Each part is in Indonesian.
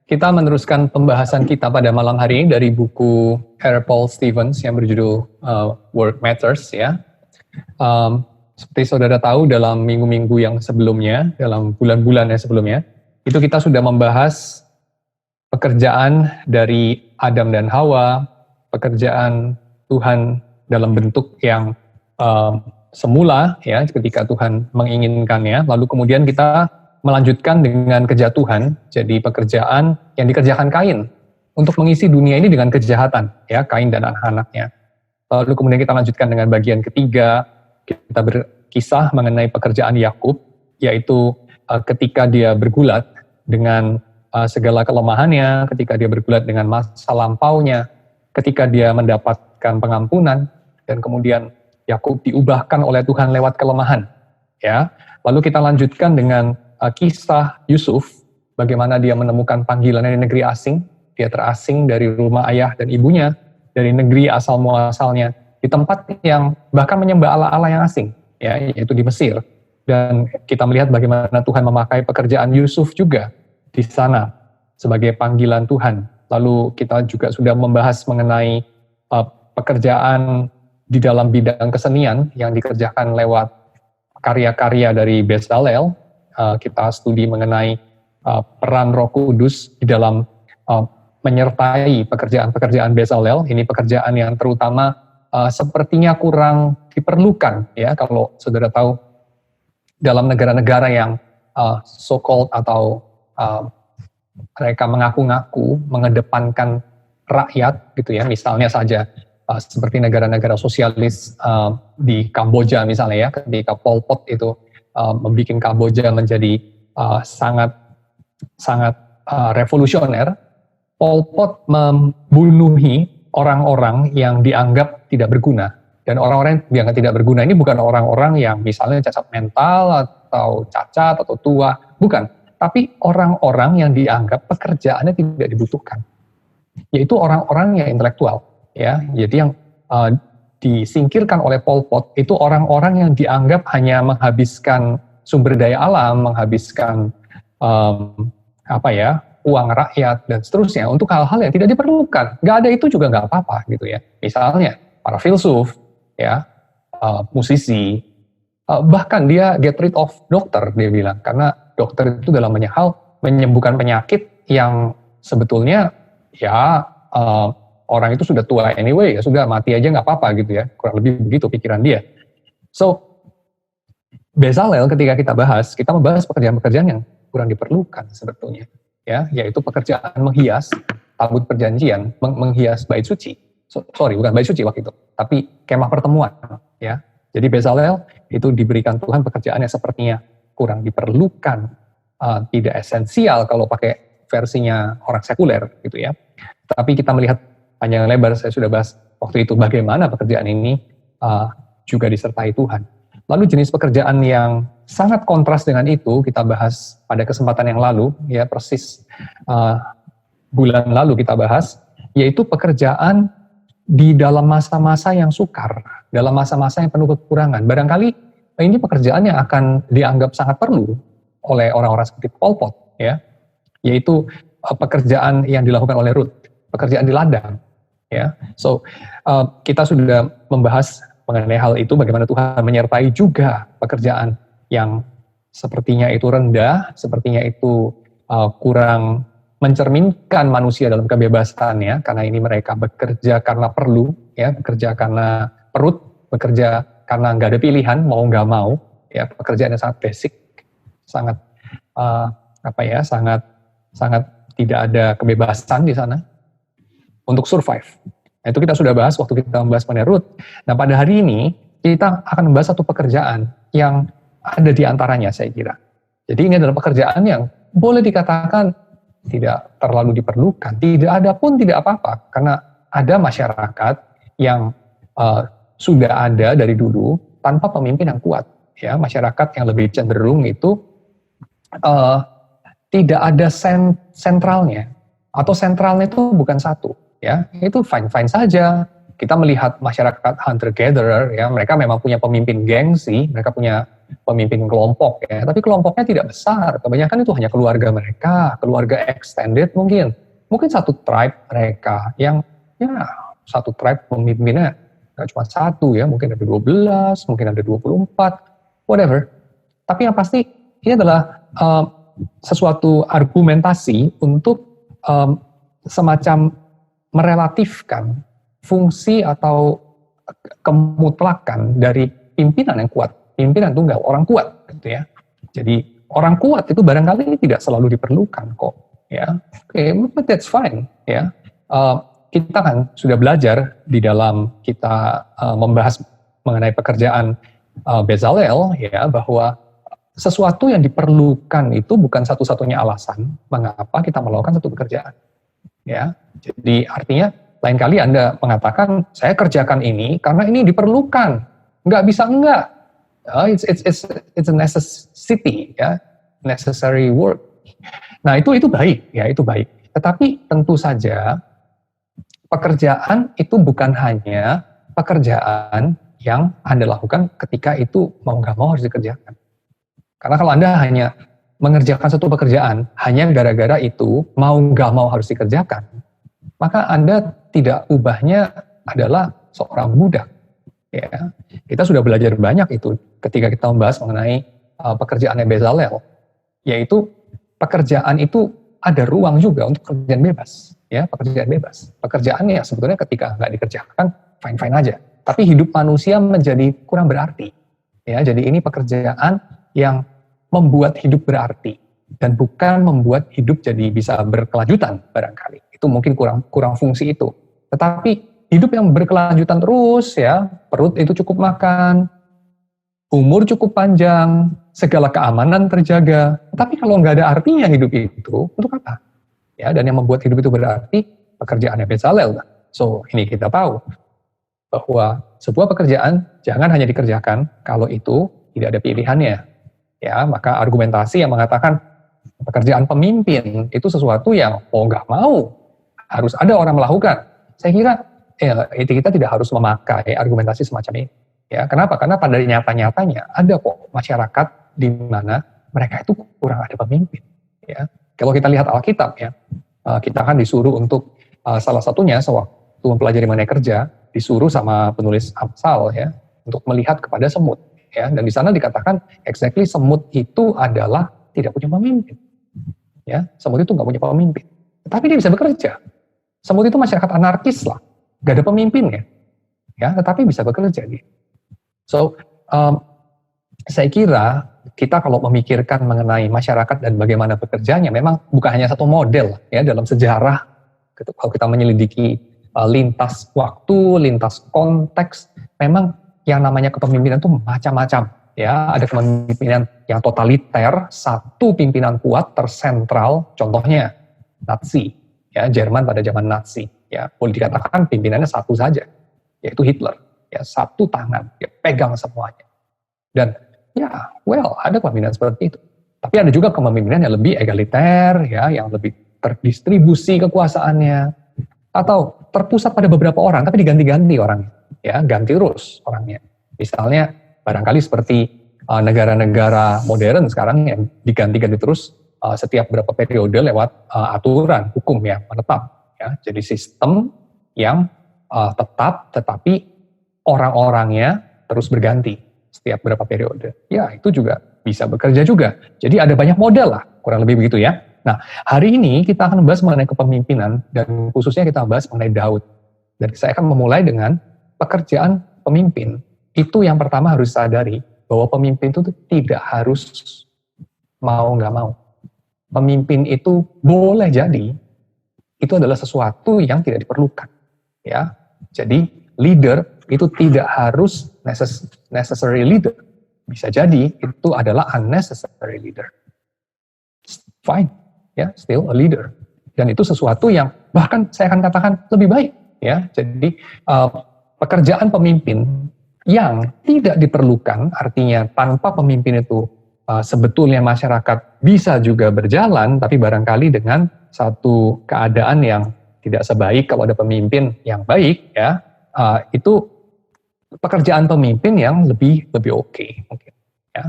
Kita meneruskan pembahasan kita pada malam hari ini dari buku R. Paul Stevens yang berjudul Work Matters ya. Seperti saudara tahu dalam minggu-minggu yang sebelumnya, dalam bulan-bulan yang sebelumnya, itu kita sudah membahas pekerjaan dari Adam dan Hawa, pekerjaan Tuhan dalam bentuk yang semula ya ketika Tuhan menginginkannya, lalu kemudian kita melanjutkan dengan kejatuhan, jadi pekerjaan yang dikerjakan Kain untuk mengisi dunia ini dengan kejahatan, ya Kain dan anak-anaknya. Lalu kemudian kita lanjutkan dengan bagian ketiga, kita berkisah mengenai pekerjaan Yakub, yaitu ketika dia bergulat dengan segala kelemahannya, ketika dia bergulat dengan masa lampaunya, ketika dia mendapatkan pengampunan, dan kemudian Yakub diubahkan oleh Tuhan lewat kelemahan. Ya, lalu kita lanjutkan dengan kisah Yusuf, bagaimana dia menemukan panggilannya di negeri asing, dia terasing dari rumah ayah dan ibunya, dari negeri asal muasalnya, di tempat yang bahkan menyembah Allah-Allah yang asing, ya, yaitu di Mesir. Dan kita melihat bagaimana Tuhan memakai pekerjaan Yusuf juga di sana sebagai panggilan Tuhan. Lalu kita juga sudah membahas mengenai pekerjaan di dalam bidang kesenian yang dikerjakan lewat karya-karya dari Bezalel. Kita studi mengenai peran Roh Kudus di dalam menyertai pekerjaan-pekerjaan Bezalel. Ini pekerjaan yang terutama sepertinya kurang diperlukan, ya, kalau saudara tahu dalam negara-negara yang so-called atau mereka mengaku-ngaku mengedepankan rakyat, gitu ya. Misalnya saja seperti negara-negara sosialis di Kamboja misalnya, ya, ketika Pol Pot itu membuat Kamboja menjadi sangat revolusioner. Pol Pot membunuhi orang-orang yang dianggap tidak berguna. Dan orang-orang yang dianggap tidak berguna ini bukan orang-orang yang misalnya cacat mental atau cacat atau tua, bukan. Tapi orang-orang yang dianggap pekerjaannya tidak dibutuhkan, yaitu orang-orang yang intelektual. Ya, jadi yang disingkirkan oleh Pol Pot itu orang-orang yang dianggap hanya menghabiskan sumber daya alam, menghabiskan uang rakyat dan seterusnya untuk hal-hal yang tidak diperlukan. Nggak ada itu juga nggak apa-apa gitu ya. Misalnya para filsuf, ya, musisi, bahkan dia get rid of dokter, dia bilang, karena dokter itu dalam banyak hal menyembuhkan penyakit yang sebetulnya ya orang itu sudah tua anyway, ya sudah mati aja nggak apa-apa gitu ya, kurang lebih begitu pikiran dia. So, Bezalel ketika kita membahas pekerjaan-pekerjaan yang kurang diperlukan sebetulnya, ya, yaitu pekerjaan menghias tabut perjanjian, menghias bait suci. Bukan bait suci waktu itu, tapi kemah pertemuan, ya. Jadi Bezalel itu diberikan Tuhan pekerjaan yang sepertinya kurang diperlukan, tidak esensial kalau pakai versinya orang sekuler gitu ya. Tapi kita melihat panjang lebar, saya sudah bahas waktu itu bagaimana pekerjaan ini juga disertai Tuhan. Lalu jenis pekerjaan yang sangat kontras dengan itu kita bahas pada kesempatan yang lalu, ya persis bulan lalu kita bahas, yaitu pekerjaan di dalam masa-masa yang sukar, dalam masa-masa yang penuh kekurangan. Barangkali ini pekerjaan yang akan dianggap sangat perlu oleh orang-orang seperti Pol Pot, ya, yaitu pekerjaan yang dilakukan oleh Ruth, pekerjaan di ladang. Ya, so kita sudah membahas mengenai hal itu, bagaimana Tuhan menyertai juga pekerjaan yang sepertinya itu rendah, sepertinya itu kurang mencerminkan manusia dalam kebebasannya, karena ini mereka bekerja karena perlu, ya, bekerja karena perut, bekerja karena nggak ada pilihan, mau nggak mau, ya, pekerjaan yang sangat basic, sangat sangat tidak ada kebebasan di sana untuk survive. Nah, itu kita sudah bahas waktu kita membahas mengenai Ruth. Nah, pada hari ini kita akan membahas satu pekerjaan yang ada di antaranya, saya kira. Jadi ini adalah pekerjaan yang boleh dikatakan tidak terlalu diperlukan. Tidak ada pun tidak apa-apa, karena ada masyarakat yang sudah ada dari dulu tanpa pemimpin yang kuat. Ya, masyarakat yang lebih cenderung itu tidak ada sentralnya, atau sentralnya itu bukan satu. Ya, itu fine-fine saja, kita melihat masyarakat hunter-gatherer, ya, mereka memang punya pemimpin gengsi, mereka punya pemimpin kelompok, ya, tapi kelompoknya tidak besar. Kebanyakan itu hanya keluarga mereka, keluarga extended mungkin satu tribe mereka yang ya satu tribe pemimpinnya nggak cuma satu ya, mungkin ada 12, mungkin ada 24, whatever. Tapi yang pasti ini adalah sesuatu argumentasi untuk semacam merelatifkan fungsi atau kemutlakan dari pimpinan yang kuat, pimpinan tunggal, orang kuat, gitu ya. Jadi orang kuat itu barangkali tidak selalu diperlukan kok, ya. Oke, but that's fine, ya. Kita kan sudah belajar di dalam kita membahas mengenai pekerjaan Bezalel, ya, bahwa sesuatu yang diperlukan itu bukan satu-satunya alasan mengapa kita melakukan satu pekerjaan, ya. Jadi artinya lain kali Anda mengatakan, saya kerjakan ini karena ini diperlukan. Nggak bisa enggak. It's a necessity, ya, necessary work. Nah, itu baik, ya, itu baik. Tetapi tentu saja pekerjaan itu bukan hanya pekerjaan yang Anda lakukan ketika itu mau nggak mau harus dikerjakan. Karena kalau Anda hanya mengerjakan satu pekerjaan hanya gara-gara itu mau nggak mau harus dikerjakan, maka Anda tidak ubahnya adalah seorang budak. Ya, kita sudah belajar banyak itu ketika kita membahas mengenai pekerjaannya Bezalel, yaitu pekerjaan itu ada ruang juga untuk pekerjaan bebas, ya, pekerjaan bebas. Pekerjaannya sebetulnya ketika nggak dikerjakan fine-fine aja, tapi hidup manusia menjadi kurang berarti, ya. Jadi ini pekerjaan yang membuat hidup berarti dan bukan membuat hidup jadi bisa berkelanjutan barangkali. Itu mungkin kurang fungsi itu. Tetapi hidup yang berkelanjutan terus, ya, perut itu cukup makan, umur cukup panjang, segala keamanan terjaga. Tapi kalau nggak ada artinya hidup itu, untuk apa? Ya, dan yang membuat hidup itu berarti pekerjaannya Bezalel. So, ini kita tahu bahwa sebuah pekerjaan jangan hanya dikerjakan kalau itu tidak ada pilihannya. Ya, maka argumentasi yang mengatakan pekerjaan pemimpin itu sesuatu yang mau nggak mau harus ada orang melakukan. Saya kira kita tidak harus memakai argumentasi semacam ini. Ya, kenapa? Karena pada nyata-nyatanya ada kok masyarakat di mana mereka itu kurang ada pemimpin. Ya, kalau kita lihat Alkitab, ya, kita kan disuruh untuk salah satunya sewaktu mempelajari mengenai kerja, disuruh sama penulis Amsal, ya, untuk melihat kepada semut. Ya, dan di sana dikatakan exactly semut itu adalah tidak punya pemimpin. Ya, semut itu nggak punya pemimpin. Tapi dia bisa bekerja. Semut itu masyarakat anarkis lah, gak ada pemimpinnya, ya, tetapi bisa bekerja dia. So, saya kira kita kalau memikirkan mengenai masyarakat dan bagaimana bekerjanya, memang bukan hanya satu model, ya, dalam sejarah. Kalau kita menyelidiki lintas waktu, lintas konteks, memang yang namanya kepemimpinan itu macam-macam. Ya, ada kepemimpinan yang totaliter, satu pimpinan kuat tersentral, contohnya Nazi. Ya, Jerman pada zaman Nazi, ya, boleh dikatakan pimpinannya satu saja, yaitu Hitler, ya, satu tangan, dia pegang semuanya. Dan ya, ada kepemimpinan seperti itu. Tapi ada juga kepemimpinan yang lebih egaliter, ya, yang lebih terdistribusi kekuasaannya, atau terpusat pada beberapa orang, tapi diganti-ganti orangnya, ya, ganti terus orangnya. Misalnya barangkali seperti negara-negara modern sekarang yang diganti-ganti terus. Setiap berapa periode lewat aturan hukum yang menetap, ya. Jadi sistem yang tetap, tetapi orang-orangnya terus berganti setiap berapa periode. Ya, itu juga bisa bekerja juga. Jadi ada banyak model lah, kurang lebih begitu, ya. Nah, hari ini kita akan membahas mengenai kepemimpinan dan khususnya kita membahas mengenai Daud. Dan saya akan memulai dengan pekerjaan pemimpin. Itu yang pertama harus sadari bahwa pemimpin itu tidak harus mau nggak mau. Pemimpin itu boleh jadi itu adalah sesuatu yang tidak diperlukan, ya. Jadi leader itu tidak harus necessary leader. Bisa jadi itu adalah unnecessary leader. Fine, ya, still a leader. Dan itu sesuatu yang bahkan saya akan katakan lebih baik, ya. Jadi pekerjaan pemimpin yang tidak diperlukan, artinya tanpa pemimpin itu sebetulnya masyarakat bisa juga berjalan, tapi barangkali dengan satu keadaan yang tidak sebaik kalau ada pemimpin yang baik, ya, itu pekerjaan pemimpin yang lebih oke mungkin. Ya.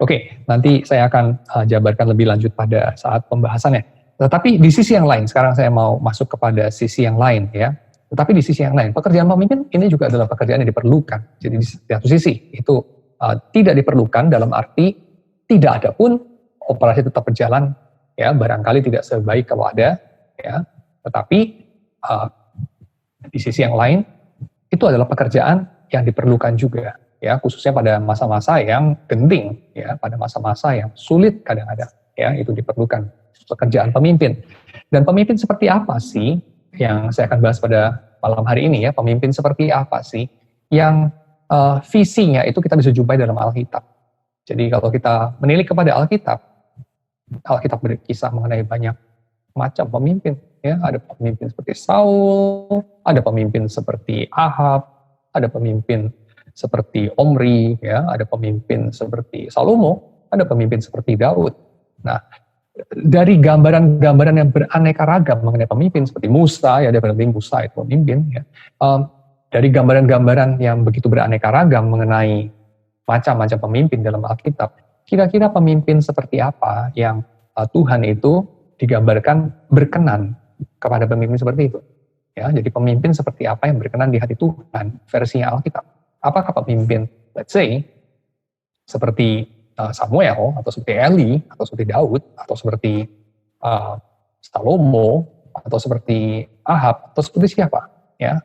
Oke, nanti saya akan jabarkan lebih lanjut pada saat pembahasannya. Tetapi di sisi yang lain, sekarang saya mau masuk kepada sisi yang lain ya. Tetapi di sisi yang lain, pekerjaan pemimpin ini juga adalah pekerjaan yang diperlukan. Jadi di satu sisi itu tidak diperlukan dalam arti tidak ada pun operasi tetap berjalan ya, barangkali tidak sebaik kalau ada ya. Tetapi di sisi yang lain itu adalah pekerjaan yang diperlukan juga ya, khususnya pada masa-masa yang genting ya, pada masa-masa yang sulit kadang-kadang ya, itu diperlukan pekerjaan pemimpin. Dan pemimpin seperti apa sih yang saya akan bahas pada malam hari ini ya, pemimpin seperti apa sih yang visinya itu kita bisa jumpai dalam Alkitab. Jadi kalau kita menilik kepada Alkitab berkisah mengenai banyak macam pemimpin ya, ada pemimpin seperti Saul, ada pemimpin seperti Ahab, ada pemimpin seperti Omri ya, ada pemimpin seperti Salomo, ada pemimpin seperti Daud. Nah, dari gambaran-gambaran yang beraneka ragam mengenai pemimpin seperti Musa ya, ada berarti Musa itu pemimpin ya. Dari gambaran-gambaran yang begitu beraneka ragam mengenai macam-macam pemimpin dalam Alkitab, kira-kira pemimpin seperti apa yang Tuhan itu digambarkan berkenan kepada pemimpin seperti itu. Ya, jadi pemimpin seperti apa yang berkenan di hati Tuhan versinya Alkitab. Apakah pemimpin, let's say, seperti Samuel, atau seperti Eli, atau seperti Daud, atau seperti Salomo, atau seperti Ahab, atau seperti siapa? Ya,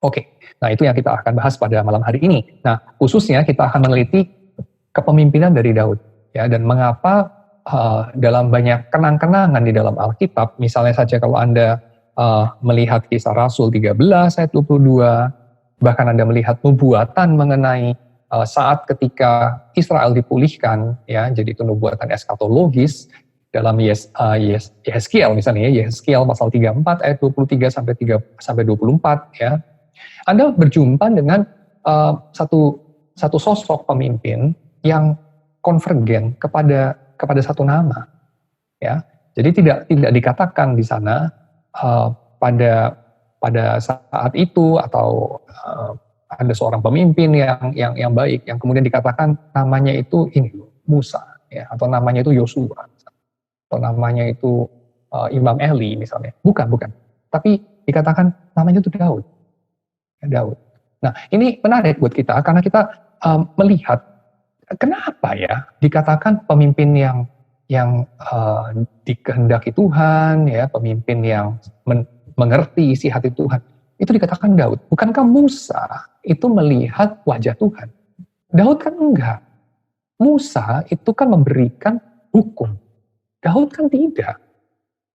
oke. Nah, itu yang kita akan bahas pada malam hari ini. Nah, khususnya kita akan meneliti kepemimpinan dari Daud. Ya, dan mengapa dalam banyak kenang-kenangan di dalam Alkitab, misalnya saja kalau Anda melihat Kisah Rasul 13 ayat 22, bahkan Anda melihat nubuatan mengenai saat ketika Israel dipulihkan, ya, jadi itu nubuatan eskatologis dalam Yehezkiel misalnya, Yehezkiel pasal 34 ayat 23 sampai 24, ya. Anda berjumpa dengan satu sosok pemimpin yang konvergen kepada satu nama, ya. Jadi tidak dikatakan di sana pada saat itu atau ada seorang pemimpin yang baik yang kemudian dikatakan namanya itu ini Musa, ya, atau namanya itu Yosua, atau namanya itu Imam Eli misalnya. Bukan. Tapi dikatakan namanya itu Daud. Daud. Nah, ini menarik buat kita karena kita melihat kenapa ya dikatakan pemimpin yang dikehendaki Tuhan, ya, pemimpin yang mengerti isi hati Tuhan. Itu dikatakan Daud. Bukankah Musa itu melihat wajah Tuhan? Daud kan enggak. Musa itu kan memberikan hukum. Daud kan tidak.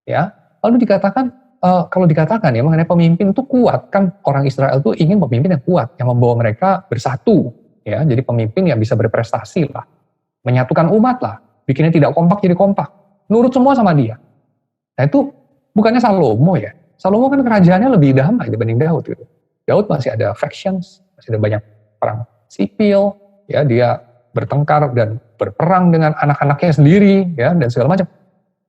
Ya. Lalu dikatakan, kalau dikatakan ya mengenai pemimpin itu kuat, kan orang Israel itu ingin pemimpin yang kuat, yang membawa mereka bersatu. Ya, jadi pemimpin yang bisa berprestasi lah, menyatukan umat lah, bikinnya tidak kompak jadi kompak, nurut semua sama dia. Nah itu bukannya Salomo ya? Salomo kan kerajaannya lebih damai dibanding Daud gitu. Daud masih ada factions, masih ada banyak perang sipil, ya, dia bertengkar dan berperang dengan anak-anaknya sendiri, ya, dan segala macam.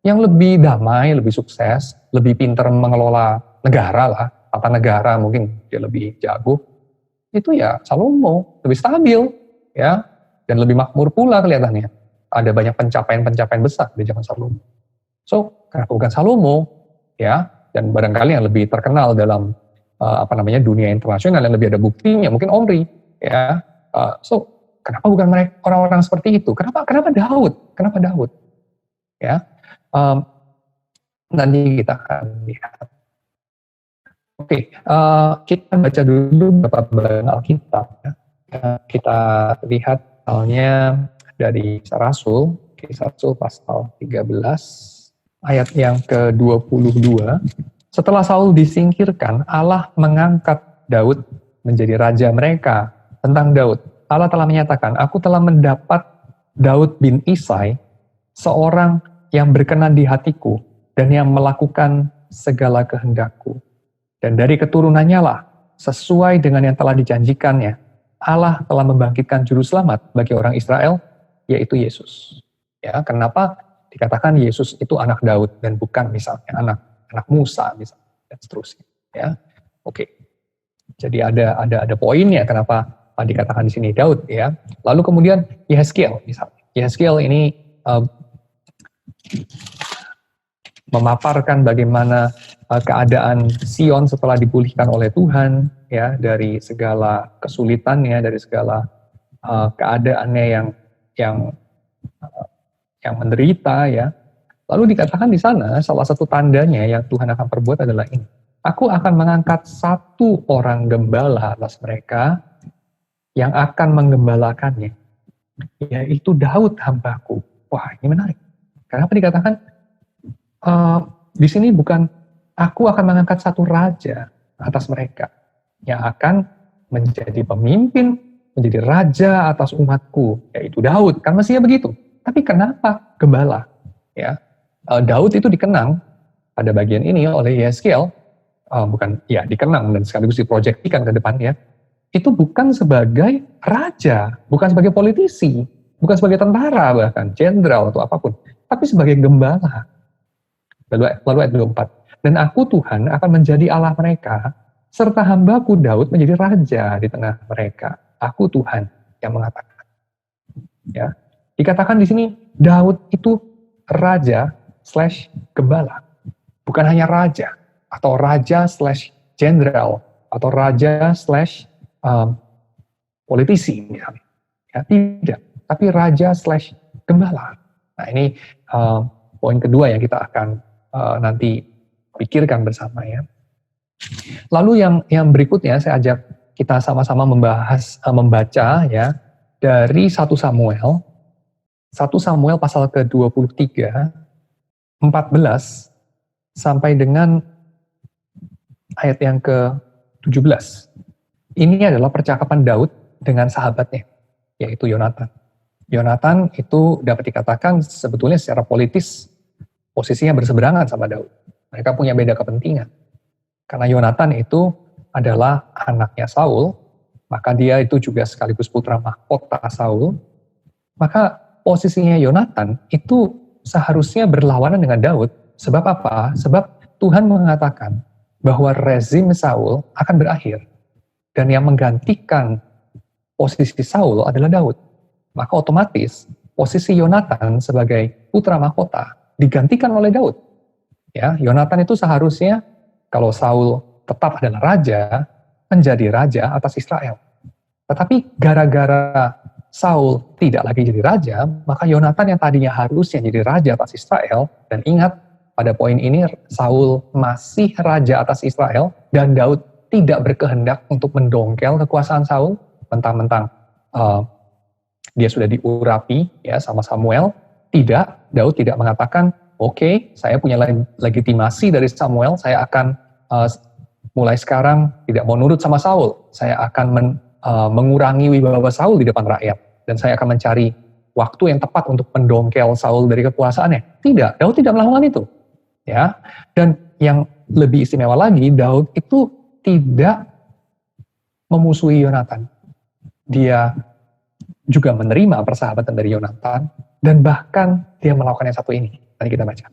Yang lebih damai, lebih sukses, lebih pintar mengelola negara lah, tata negara mungkin dia lebih jago. Itu ya Salomo, lebih stabil, ya, dan lebih makmur pula kelihatannya. Ada banyak pencapaian-pencapaian besar di zaman Salomo. So, kenapa bukan Salomo, ya, dan barangkali yang lebih terkenal dalam dunia internasional yang lebih ada buktinya, mungkin Omri, ya. So, kenapa bukan mereka orang-orang seperti itu? Kenapa Daud? Kenapa Daud? Ya, nanti kita akan lihat. Oke, kita baca dulu beberapa bagian Alkitab. Ya. Kita lihat misalnya dari Kisah Rasul pasal 13, ayat yang ke-22. Setelah Saul disingkirkan, Allah mengangkat Daud menjadi raja mereka. Tentang Daud, Allah telah menyatakan, aku telah mendapat Daud bin Isai, seorang yang berkenan di hatiku, dan yang melakukan segala kehendakku. Dan dari keturunannya lah, sesuai dengan yang telah dijanjikannya, Allah telah membangkitkan juru selamat bagi orang Israel, yaitu Yesus. Ya, kenapa dikatakan Yesus itu anak Daud dan bukan misalnya anak Musa misalnya dan seterusnya. Ya, oke. Jadi ada poinnya kenapa dikatakan di sini Daud ya. Lalu kemudian Yehezkiel misalnya. Yehezkiel ini memaparkan bagaimana keadaan Sion setelah dipulihkan oleh Tuhan ya, dari segala kesulitannya, dari segala keadaannya yang menderita ya. Lalu dikatakan di sana salah satu tandanya yang Tuhan akan perbuat adalah ini. Aku akan mengangkat satu orang gembala atas mereka yang akan menggembalakannya, yaitu Daud hambaku. Wah, ini menarik. Kenapa dikatakan di sini bukan aku akan mengangkat satu raja atas mereka yang akan menjadi pemimpin, menjadi raja atas umatku, yaitu Daud. Kan mestinya begitu. Tapi kenapa gembala? Ya, Daud itu dikenang pada bagian ini oleh Yehezkiel, dikenang dan sekaligus diprojektikan ke depannya, itu bukan sebagai raja, bukan sebagai politisi, bukan sebagai tentara bahkan, jenderal atau apapun, tapi sebagai gembala. Lalu ayat 24, dan aku Tuhan akan menjadi Allah mereka, serta hambaku Daud menjadi raja di tengah mereka. Aku Tuhan yang mengatakan. Ya, dikatakan di sini Daud itu raja/gembala, bukan hanya raja atau raja/jenderal atau raja/politisi misalnya. Ya, tidak, tapi raja/gembala. Nah, ini poin kedua yang kita akan nanti pikirkan bersama ya. Lalu yang berikutnya saya ajak kita sama-sama membaca ya dari 1 Samuel pasal ke-23 14 sampai dengan ayat yang ke-17. Ini adalah percakapan Daud dengan sahabatnya, yaitu Yonatan. Yonatan itu dapat dikatakan sebetulnya secara politis posisinya berseberangan sama Daud. Mereka punya beda kepentingan. Karena Yonatan itu adalah anaknya Saul, maka dia itu juga sekaligus putra mahkota Saul. Maka posisinya Yonatan itu seharusnya berlawanan dengan Daud. Sebab apa? Sebab Tuhan mengatakan bahwa rezim Saul akan berakhir. Dan yang menggantikan posisi Saul adalah Daud. Maka otomatis posisi Yonatan sebagai putra mahkota digantikan oleh Daud. Ya, Yonatan itu seharusnya kalau Saul tetap adalah raja, menjadi raja atas Israel. Tetapi gara-gara Saul tidak lagi jadi raja, maka Yonatan yang tadinya harusnya jadi raja atas Israel, dan ingat pada poin ini Saul masih raja atas Israel dan Daud tidak berkehendak untuk mendongkel kekuasaan Saul, mentang-mentang dia sudah diurapi ya sama Samuel. Tidak, Daud tidak mengatakan, oke, saya punya legitimasi dari Samuel, saya akan mulai sekarang tidak mau nurut sama Saul, saya akan mengurangi wibawa Saul di depan rakyat, dan saya akan mencari waktu yang tepat untuk mendongkel Saul dari kekuasaannya. Tidak, Daud tidak melakukan itu. Ya, dan yang lebih istimewa lagi, Daud itu tidak memusuhi Yonatan. Dia juga menerima persahabatan dari Yonatan, dan bahkan dia melakukan yang satu ini. Tadi kita baca.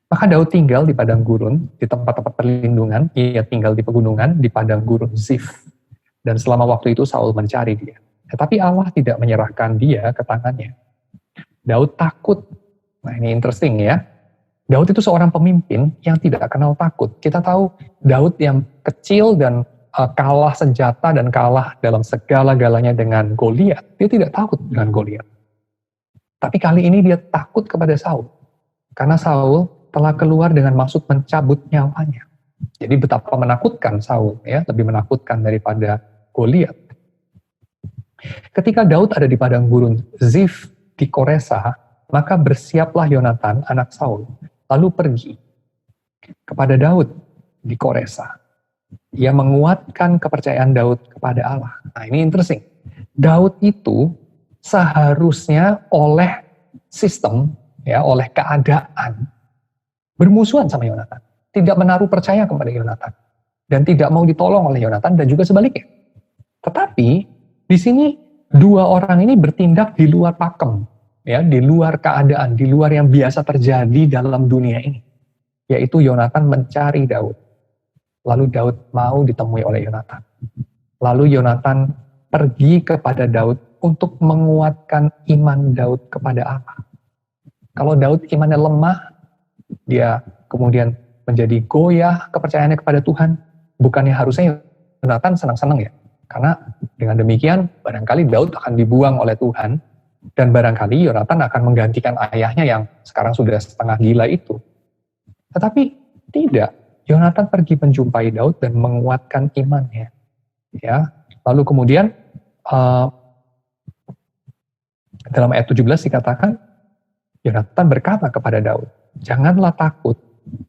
Maka Daud tinggal di padang gurun, di tempat-tempat perlindungan. Ia tinggal di pegunungan, di padang gurun Zif. Dan selama waktu itu Saul mencari dia. Tetapi Allah tidak menyerahkan dia ke tangannya. Daud takut. Nah, ini interesting ya. Daud itu seorang pemimpin yang tidak kenal takut. Kita tahu Daud yang kecil dan kalah senjata dan kalah dalam segala-galanya dengan Goliat. Dia tidak takut dengan Goliat. Tapi kali ini dia takut kepada Saul. Karena Saul telah keluar dengan maksud mencabut nyawanya. Jadi betapa menakutkan Saul, ya, lebih menakutkan daripada Goliat. Ketika Daud ada di padang gurun Zif di Koresa, maka bersiaplah Yonatan anak Saul, lalu pergi kepada Daud di Koresa. Ia menguatkan kepercayaan Daud kepada Allah. Nah, ini interesting. Daud itu seharusnya oleh sistem, ya, oleh keadaan bermusuhan sama Yonatan, tidak menaruh percaya kepada Yonatan, dan tidak mau ditolong oleh Yonatan, dan juga sebaliknya. Tetapi di sini dua orang ini bertindak di luar pakem, ya, di luar keadaan, di luar yang biasa terjadi dalam dunia ini, yaitu Yonatan mencari Daud, lalu Daud mau ditemui oleh Yonatan. Lalu Yonatan pergi kepada Daud untuk menguatkan iman Daud kepada Allah. Kalau Daud imannya lemah, dia kemudian menjadi goyah kepercayaannya kepada Tuhan. Bukannya harusnya Yonatan senang-senang ya. Karena dengan demikian barangkali Daud akan dibuang oleh Tuhan. Dan barangkali Yonatan akan menggantikan ayahnya yang sekarang sudah setengah gila itu. Tetapi tidak. Yonatan pergi menjumpai Daud dan menguatkan imannya. Ya. Lalu kemudian dalam ayat 17 dikatakan, Yonatan berkata kepada Daud, "Janganlah takut,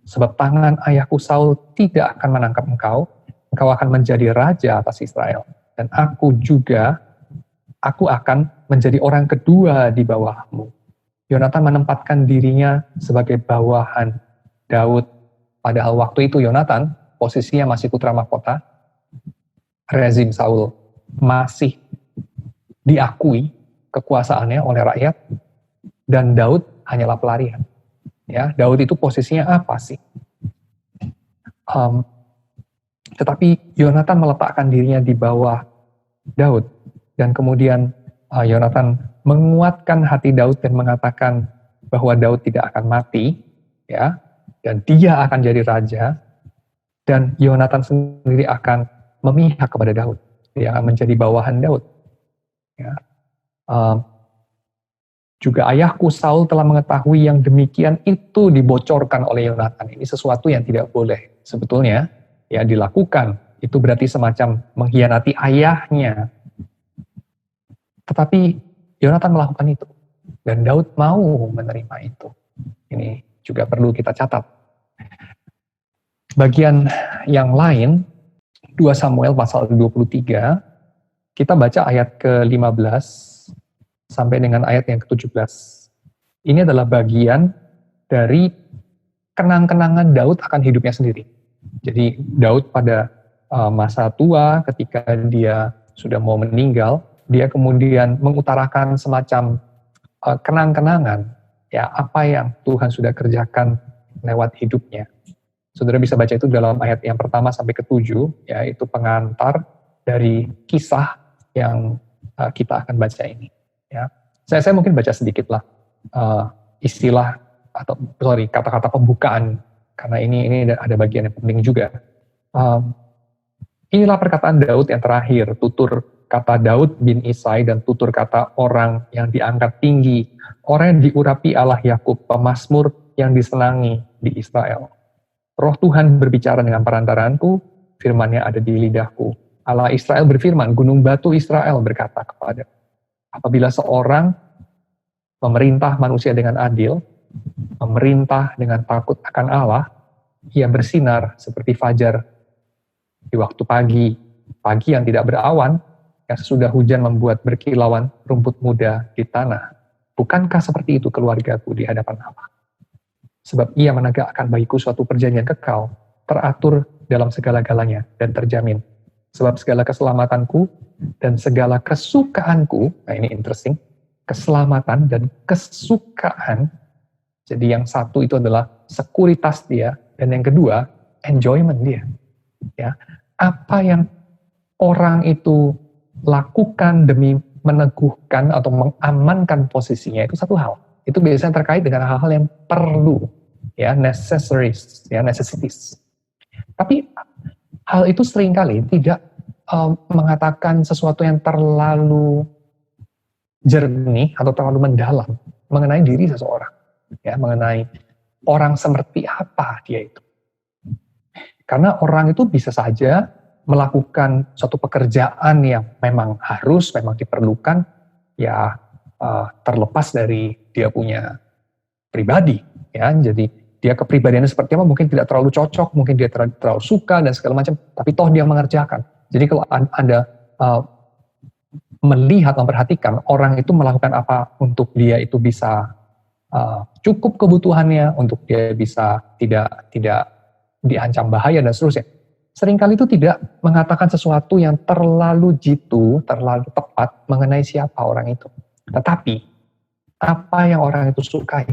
sebab tangan ayahku Saul tidak akan menangkap engkau. Engkau akan menjadi raja atas Israel. Dan aku akan menjadi orang kedua di bawahmu." Yonatan menempatkan dirinya sebagai bawahan Daud. Padahal waktu itu Yonatan posisinya masih putra mahkota, rezim Saul masih diakui kekuasaannya oleh rakyat, dan Daud hanyalah pelarian. Ya, Daud itu posisinya apa sih? Tetapi Yonatan meletakkan dirinya di bawah Daud, dan kemudian Yonatan menguatkan hati Daud dan mengatakan bahwa Daud tidak akan mati, ya, dan dia akan jadi raja, dan Yonatan sendiri akan memihak kepada Daud. Dia akan menjadi bawahan Daud. Ya. Juga ayahku Saul telah mengetahui yang demikian itu dibocorkan oleh Yonatan. Ini sesuatu yang tidak boleh sebetulnya ya dilakukan. Itu berarti semacam mengkhianati ayahnya. Tetapi Yonatan melakukan itu. Dan Daud mau menerima itu. Ini juga perlu kita catat. Bagian yang lain, 2 Samuel pasal 23, kita baca ayat ke-15 sampai dengan ayat yang ke-17. Ini adalah bagian dari kenang-kenangan Daud akan hidupnya sendiri. Jadi Daud pada masa tua ketika dia sudah mau meninggal, dia kemudian mengutarakan semacam kenang-kenangan, ya apa yang Tuhan sudah kerjakan lewat hidupnya. Saudara bisa baca itu dalam ayat yang pertama sampai ke-7, yaitu pengantar dari kisah yang kita akan baca ini. Ya, saya mungkin baca sedikit lah istilah atau kata-kata pembukaan, karena ini ada bagian yang penting juga. Inilah perkataan Daud yang terakhir, tutur kata Daud bin Isai dan tutur kata orang yang diangkat tinggi, orang yang diurapi Allah Yakub, pemazmur yang disenangi di Israel. Roh Tuhan berbicara dengan perantaranku, firman-Nya ada di lidahku. Allah Israel berfirman, gunung batu Israel berkata kepada, apabila seorang memerintah manusia dengan adil, memerintah dengan takut akan Allah, ia bersinar seperti fajar di waktu pagi, pagi yang tidak berawan, yang sesudah hujan membuat berkilauan rumput muda di tanah. Bukankah seperti itu keluargaku di hadapan Allah? Sebab ia menegakkan bagiku suatu perjanjian kekal, teratur dalam segala-galanya dan terjamin. Sebab segala keselamatanku dan segala kesukaanku, nah ini interesting, keselamatan dan kesukaan, jadi yang satu itu adalah sekuritas dia, dan yang kedua, enjoyment dia. Ya, apa yang orang itu lakukan demi meneguhkan atau mengamankan posisinya itu satu hal. Itu biasanya terkait dengan hal-hal yang perlu, ya, necessities, ya, necessities. Tapi hal itu seringkali tidak mengatakan sesuatu yang terlalu jernih atau terlalu mendalam mengenai diri seseorang, ya, mengenai orang seperti apa dia itu. Karena orang itu bisa saja melakukan suatu pekerjaan yang memang harus, memang diperlukan, ya terlepas dari dia punya pribadi, ya. Jadi dia kepribadiannya seperti apa mungkin tidak terlalu cocok, mungkin dia terlalu suka dan segala macam, tapi toh dia mengerjakan. Jadi kalau Anda melihat, memperhatikan orang itu melakukan apa untuk dia itu bisa cukup kebutuhannya, untuk dia bisa tidak diancam bahaya dan seterusnya. Seringkali itu tidak mengatakan sesuatu yang terlalu jitu, terlalu tepat mengenai siapa orang itu. Tetapi, apa yang orang itu sukai,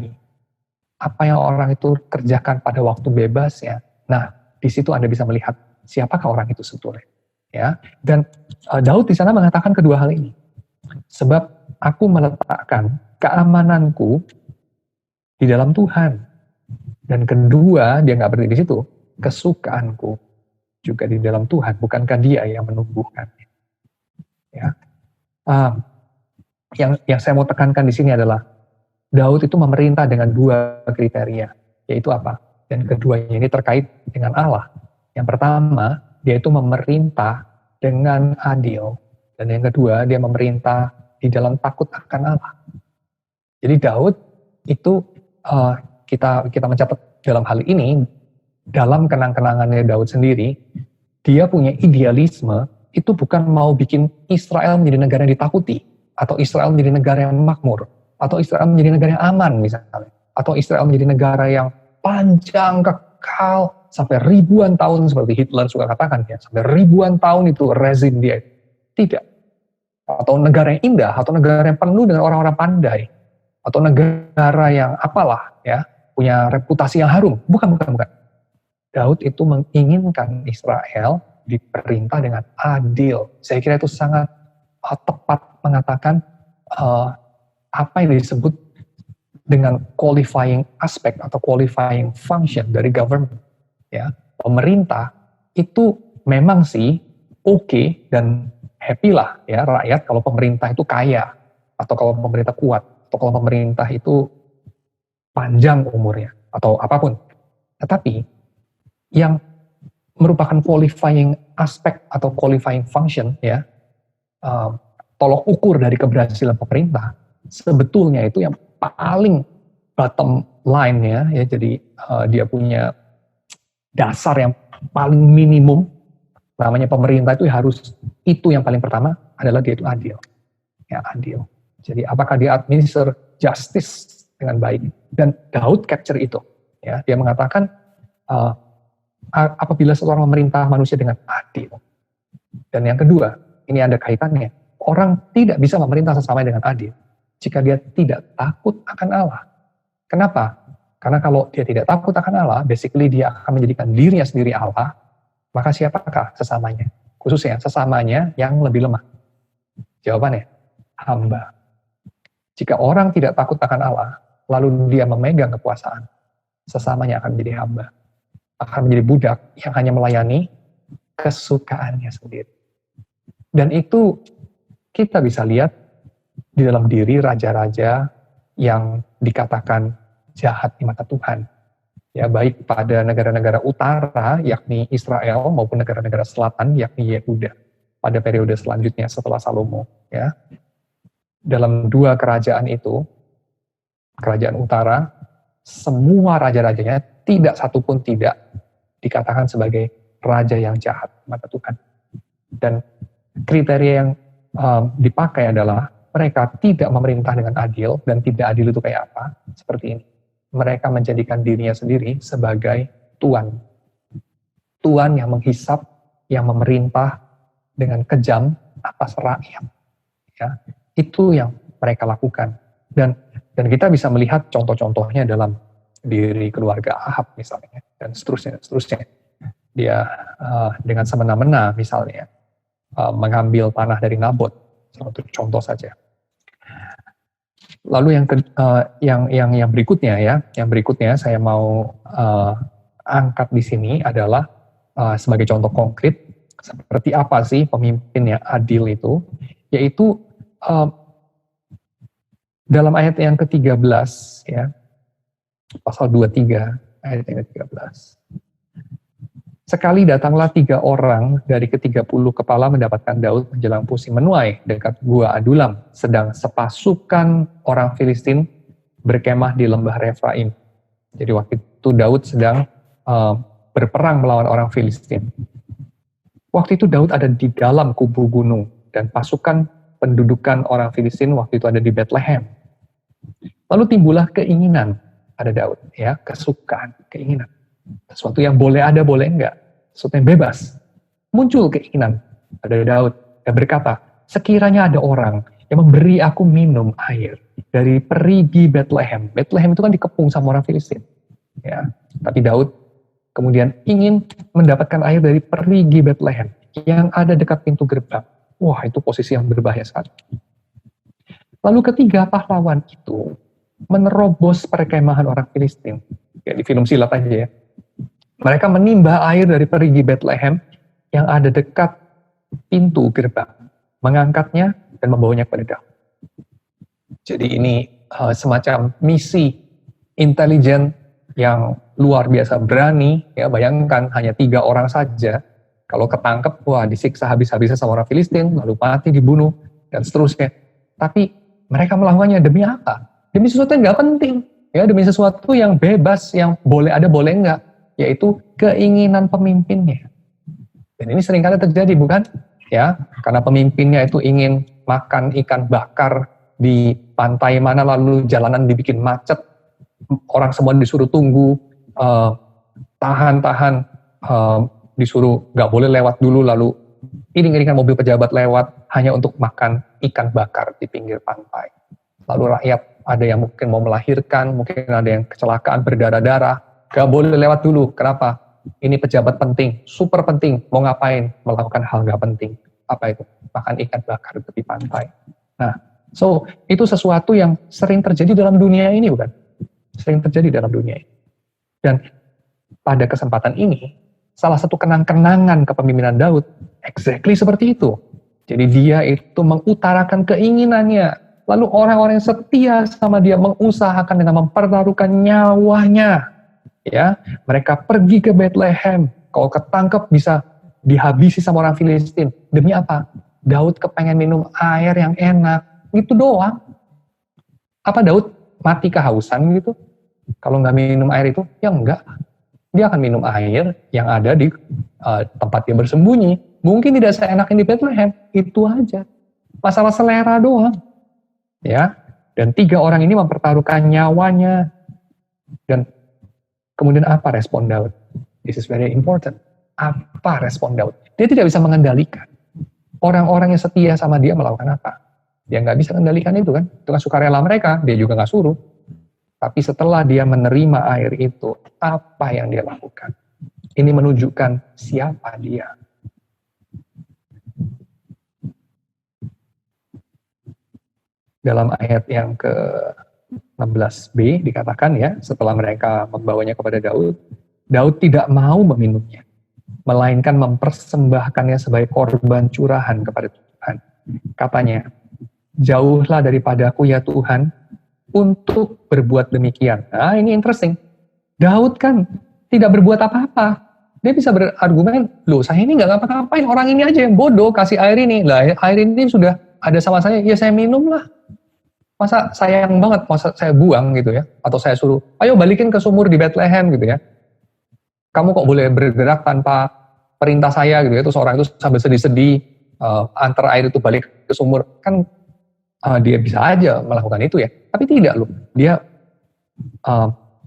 apa yang orang itu kerjakan pada waktu bebasnya, nah, di situ Anda bisa melihat siapakah orang itu sebetulnya. ya. Dan Daud di sana mengatakan kedua hal ini. Sebab aku meletakkan keamananku di dalam Tuhan. Dan kedua, dia nggak berhenti di situ, kesukaanku juga di dalam Tuhan. Bukankah Dia yang menumbuhkannya? Ya. Yang saya mau tekankan di sini adalah Daud itu memerintah dengan dua kriteria, yaitu apa? Dan keduanya ini terkait dengan Allah. Yang pertama, dia itu memerintah dengan adil. Dan yang kedua, dia memerintah di dalam takut akan Allah. Jadi Daud itu kita mencatat dalam hal ini, dalam kenang-kenangannya Daud sendiri, dia punya idealisme, itu bukan mau bikin Israel menjadi negara yang ditakuti, atau Israel menjadi negara yang makmur, atau Israel menjadi negara yang aman misalnya, atau Israel menjadi negara yang panjang, kekal, sampai ribuan tahun seperti Hitler suka katakan ya, sampai ribuan tahun itu rezim dia. Tidak. Atau negara yang indah, atau negara yang penuh dengan orang-orang pandai, atau negara yang apalah ya, punya reputasi yang harum. Bukan. Daud itu menginginkan Israel diperintah dengan adil. Saya kira itu sangat tepat mengatakan apa yang disebut dengan qualifying aspect atau qualifying function dari government. Ya, pemerintah itu memang sih oke dan happy lah ya rakyat kalau pemerintah itu kaya, atau kalau pemerintah kuat, atau kalau pemerintah itu panjang umurnya, atau apapun. Tetapi yang merupakan qualifying aspect atau qualifying function ya, tolok ukur dari keberhasilan pemerintah, sebetulnya itu yang paling bottom line ya, jadi dia punya dasar yang paling minimum, namanya pemerintah itu harus, itu yang paling pertama adalah dia itu adil. Ya, adil. Jadi apakah dia administer justice dengan baik? Dan Daud capture itu. Ya, dia mengatakan apabila seorang memerintah manusia dengan adil. Dan yang kedua, ini ada kaitannya. Orang tidak bisa memerintah sesamanya dengan adil jika dia tidak takut akan Allah. Kenapa? Karena kalau dia tidak takut akan Allah, basically dia akan menjadikan dirinya sendiri Allah, maka siapakah sesamanya? Khususnya sesamanya yang lebih lemah. Jawabannya, hamba. Jika orang tidak takut akan Allah, lalu dia memegang kekuasaan, sesamanya akan menjadi hamba. Akan menjadi budak yang hanya melayani kesukaannya sendiri. Dan itu kita bisa lihat di dalam diri raja-raja yang dikatakan jahat di mata Tuhan. Ya, baik pada negara-negara utara, yakni Israel, maupun negara-negara selatan, yakni Yehuda, pada periode selanjutnya setelah Salomo. Ya. Dalam dua kerajaan itu, kerajaan utara, semua raja-rajanya tidak satupun tidak dikatakan sebagai raja yang jahat di mata Tuhan. Dan kriteria yang dipakai adalah mereka tidak memerintah dengan adil, dan tidak adil itu kayak apa? Seperti ini. Mereka menjadikan dirinya sendiri sebagai tuan. Tuan yang menghisap, yang memerintah dengan kejam atas rakyat. Ya, itu yang mereka lakukan. Dan kita bisa melihat contoh-contohnya dalam diri keluarga Ahab misalnya, dan seterusnya. Dia dengan semena-mena misalnya mengambil tanah dari Nabot, satu contoh saja. Lalu yang berikutnya ya, yang berikutnya saya mau angkat di sini adalah sebagai contoh konkret seperti apa sih pemimpin yang adil itu, yaitu dalam ayat yang ke-13 ya, pasal 23 ayat yang ke-13. Sekali datanglah 3 orang dari ke-30 kepala mendapatkan Daud menjelang musim menuai dekat gua Adulam, sedang sepasukan orang Filistin berkemah di lembah Refraim. Jadi waktu itu Daud sedang berperang melawan orang Filistin. Waktu itu Daud ada di dalam kubu gunung, dan pasukan pendudukan orang Filistin waktu itu ada di Bethlehem. Lalu timbullah keinginan pada Daud, ya, kesukaan, keinginan. Sesuatu yang boleh ada, boleh enggak. Sesuatu yang bebas. Muncul keinginan pada Daud dan berkata, sekiranya ada orang yang memberi aku minum air dari perigi Bethlehem. Bethlehem itu kan dikepung sama orang Filistin. Ya, tapi Daud kemudian ingin mendapatkan air dari perigi Bethlehem. yang ada dekat pintu gerbang. Wah, itu posisi yang berbahaya sekali. Lalu ketiga pahlawan itu menerobos perkemahan orang Filistin. Ya, di film silat aja ya. Mereka menimba air dari perigi Bethlehem yang ada dekat pintu gerbang, mengangkatnya dan membawanya kepada Daud. Jadi ini semacam misi intelijen yang luar biasa berani. Ya, bayangkan hanya 3 orang saja. Kalau ketangkep, wah disiksa habis-habisan sama orang Filistin, lalu mati, dibunuh, dan seterusnya. Tapi mereka melakukannya demi apa? Demi sesuatu yang nggak penting. Ya, demi sesuatu yang bebas, yang boleh ada, boleh enggak. Yaitu keinginan pemimpinnya. Dan ini seringkali terjadi, bukan? Ya, karena pemimpinnya itu ingin makan ikan bakar di pantai mana, lalu jalanan dibikin macet, orang semua disuruh tunggu, tahan-tahan, disuruh nggak boleh lewat dulu, lalu iring-iringan mobil pejabat lewat hanya untuk makan ikan bakar di pinggir pantai. Lalu rakyat ada yang mungkin mau melahirkan, mungkin ada yang kecelakaan berdarah-darah, nggak boleh lewat dulu. Kenapa? Ini pejabat penting, super penting, mau ngapain? Melakukan hal nggak penting. Apa itu? Makan ikan bakar di tepi pantai. Nah, so itu sesuatu yang sering terjadi dalam dunia ini, bukan? Sering terjadi dalam dunia ini. Dan pada kesempatan ini, salah satu kenang-kenangan kepemimpinan Daud, exactly seperti itu. Jadi dia itu mengutarakan keinginannya, lalu orang-orang yang setia sama dia mengusahakan dengan mempertaruhkan nyawanya. Ya, mereka pergi ke Bethlehem, kalau ketangkep bisa dihabisi sama orang Filistin. Demi apa? Daud kepengen minum air yang enak, gitu doang. Apa Daud mati kehausan gitu? Kalau nggak minum air itu, ya enggak. Dia akan minum air yang ada di tempat dia bersembunyi. Mungkin tidak seenak di Bethlehem, itu aja. Masalah selera doang. Ya, dan 3 orang ini mempertaruhkan nyawanya. Dan kemudian apa respon Daud? This is very important. Apa respon Daud? Dia tidak bisa mengendalikan. Orang-orang yang setia sama dia melakukan apa? Dia nggak bisa mengendalikan itu kan. Itu kan sukarela mereka, dia juga nggak suruh. Tapi setelah dia menerima air itu, apa yang dia lakukan? Ini menunjukkan siapa dia. Dalam ayat yang ke-16b dikatakan ya, setelah mereka membawanya kepada Daud, Daud tidak mau meminumnya, melainkan mempersembahkannya sebagai korban curahan kepada Tuhan. Katanya, jauhlah daripadaku ya Tuhan, untuk berbuat demikian. Nah, ini interesting. Daud kan tidak berbuat apa-apa. Dia bisa berargumen, loh saya ini nggak ngapa-ngapain, orang ini aja yang bodoh kasih air ini. Lah, air ini sudah ada sama saya, ya saya minum lah. Masa sayang banget, masa saya buang gitu ya. Atau saya suruh, ayo balikin ke sumur di Bethlehem gitu ya. Kamu kok boleh bergerak tanpa perintah saya gitu ya. Terus orang itu sambil sedih-sedih, antar air itu balik ke sumur. Kan dia bisa aja melakukan itu ya, tapi tidak loh. Dia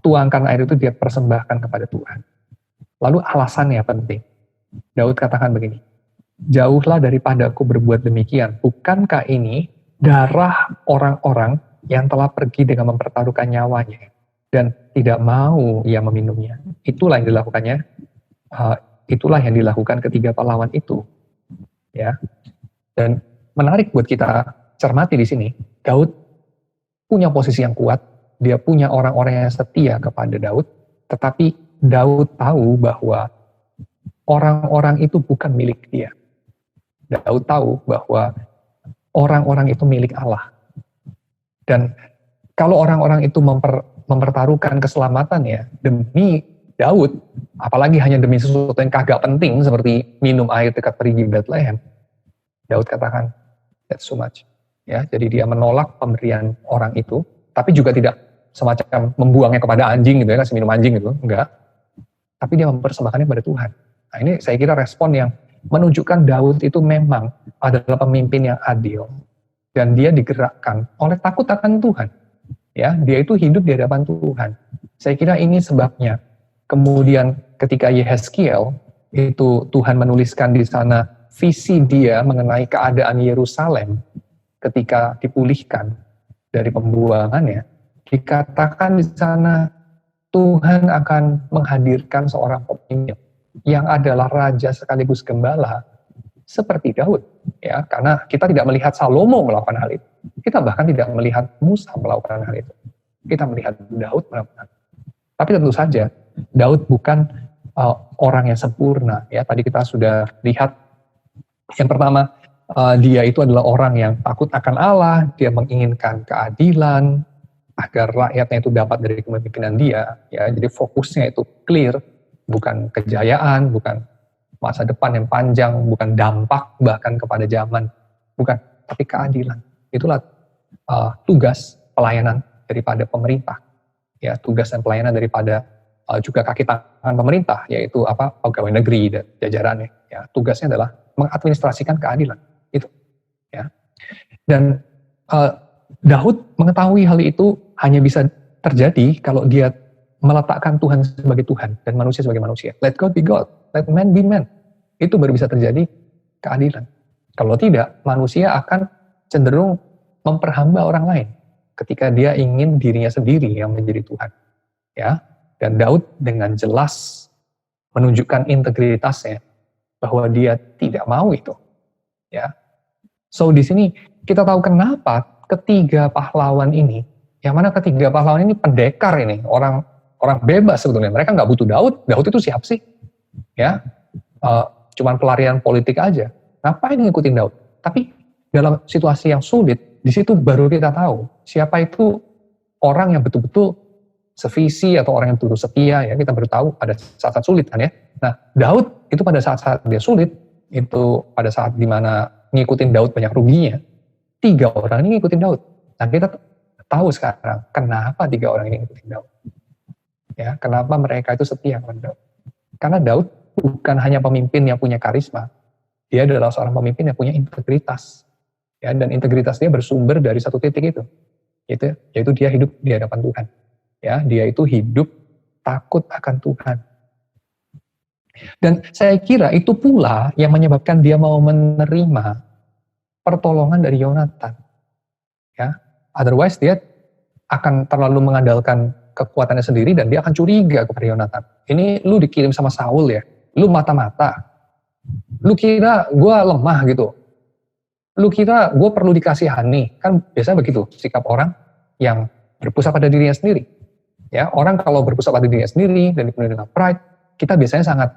tuangkan air itu, dia persembahkan kepada Tuhan. Lalu alasannya penting. Daud katakan begini, jauhlah daripadaku berbuat demikian. Bukankah ini darah orang-orang yang telah pergi dengan mempertaruhkan nyawanya dan tidak mau ia meminumnya? Itulah yang dilakukannya. Itulah yang dilakukan ketiga pahlawan itu. Ya. Dan menarik buat kita cermati di sini, Daud punya posisi yang kuat, dia punya orang-orang yang setia kepada Daud, tetapi Daud tahu bahwa orang-orang itu bukan milik dia. Daud tahu bahwa orang-orang itu milik Allah. Dan kalau orang-orang itu mempertaruhkan keselamatannya demi Daud, apalagi hanya demi sesuatu yang kagak penting seperti minum air dekat perigi Bethlehem, Daud katakan, that's so much. Ya, jadi dia menolak pemberian orang itu, tapi juga tidak semacam membuangnya kepada anjing gitu ya, kasih minum anjing gitu, enggak. Tapi dia mempersembahkannya kepada Tuhan. Nah, ini saya kira respon yang menunjukkan Daud itu memang adalah pemimpin yang adil dan dia digerakkan oleh takut akan Tuhan. Ya, dia itu hidup di hadapan Tuhan. Saya kira ini sebabnya. Kemudian ketika Yehezkiel itu Tuhan menuliskan di sana visi dia mengenai keadaan Yerusalem ketika dipulihkan dari pembuangannya, dikatakan di sana Tuhan akan menghadirkan seorang pemimpin yang adalah raja sekaligus gembala, seperti Daud, ya, karena kita tidak melihat Salomo melakukan hal itu. Kita bahkan tidak melihat Musa melakukan hal itu. Kita melihat Daud melakukan hal itu. Tapi tentu saja Daud bukan orang yang sempurna, ya. Tadi kita sudah lihat yang pertama, dia itu adalah orang yang takut akan Allah, dia menginginkan keadilan agar rakyatnya itu dapat dari kepemimpinan dia, ya. Jadi fokusnya itu clear, bukan kejayaan, bukan masa depan yang panjang, bukan dampak bahkan kepada zaman, bukan, tapi keadilan. Itulah tugas pelayanan daripada pemerintah, ya, tugas dan pelayanan daripada juga kaki tangan pemerintah, yaitu pegawai negeri dan jajarannya. Ya, tugasnya adalah mengadministrasikan keadilan itu, ya. Dan Daud mengetahui hal itu hanya bisa terjadi kalau dia meletakkan Tuhan sebagai Tuhan dan manusia sebagai manusia. Let God be God, let man be man. Itu baru bisa terjadi keadilan. Kalau tidak, manusia akan cenderung memperhamba orang lain ketika dia ingin dirinya sendiri yang menjadi Tuhan. Ya, dan Daud dengan jelas menunjukkan integritasnya bahwa dia tidak mau itu. Ya. So di sini kita tahu kenapa ketiga pahlawan ini, yang mana ketiga pahlawan ini pendekar ini, orang bebas sebetulnya. Mereka nggak butuh Daud. Daud itu siapa sih? Ya, cuman pelarian politik aja. Ngapain ngikutin Daud? Tapi dalam situasi yang sulit, di situ baru kita tahu siapa itu orang yang betul-betul sevisi atau orang yang betul setia, ya. Kita baru tahu pada saat-saat sulit kan, ya. Nah, Daud itu pada saat-saat dia sulit, itu pada saat dimana ngikutin Daud banyak ruginya, 3 orang ini ngikutin Daud. Nah, kita tahu sekarang kenapa 3 orang ini ngikutin Daud. Ya, kenapa mereka itu setia kepada Daud? Karena Daud bukan hanya pemimpin yang punya karisma, dia adalah seorang pemimpin yang punya integritas. Ya, dan integritas dia bersumber dari satu titik itu, yaitu dia hidup di hadapan Tuhan. Ya, dia itu hidup takut akan Tuhan. Dan saya kira itu pula yang menyebabkan dia mau menerima pertolongan dari Yonatan. Ya, otherwise dia akan terlalu mengandalkan kekuatannya sendiri dan dia akan curiga kepada Yonatan. Ini lu dikirim sama Saul, ya, lu mata-mata, lu kira gue lemah gitu, lu kira gue perlu dikasihani, kan biasanya begitu sikap orang yang berpusat pada dirinya sendiri. Ya, orang kalau berpusat pada dirinya sendiri dan dipenuhi dengan pride, kita biasanya sangat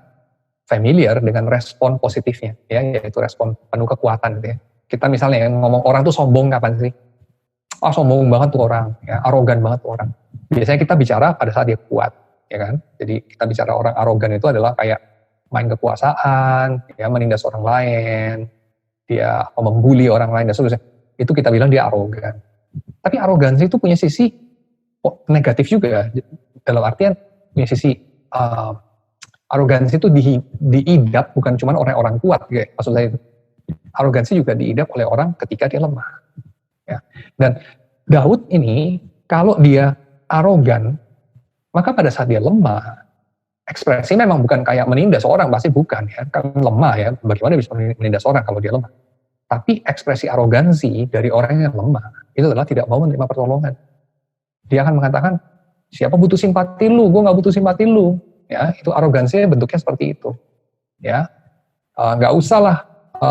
familiar dengan respon positifnya, ya, yaitu respon penuh kekuatan gitu, ya. Kita misalnya ngomong orang tuh sombong kapan sih? Sombong banget tuh orang, ya, arogan banget tuh orang. Biasanya kita bicara pada saat dia kuat, ya kan? Jadi kita bicara orang arogan itu adalah kayak main kekuasaan, ya, menindas orang lain, dia membuli orang lain dan seterusnya. Itu kita bilang dia arogan. Tapi arogansi itu punya sisi negatif juga, dalam artian punya sisi arogansi itu diidap bukan cuma orang-orang kuat, ya. Maksud saya itu arogansi juga diidap oleh orang ketika dia lemah, ya. Dan Daud ini kalau dia arogan, maka pada saat dia lemah, ekspresi memang bukan kayak menindas orang, pasti bukan, ya, kan lemah, ya, bagaimana bisa menindas orang kalau dia lemah. Tapi ekspresi arogansi dari orang yang lemah itu adalah tidak mau menerima pertolongan. Dia akan mengatakan, siapa butuh simpati lu, gue gak butuh simpati lu. Ya, itu arogansinya bentuknya seperti itu. Ya, nggak usah lah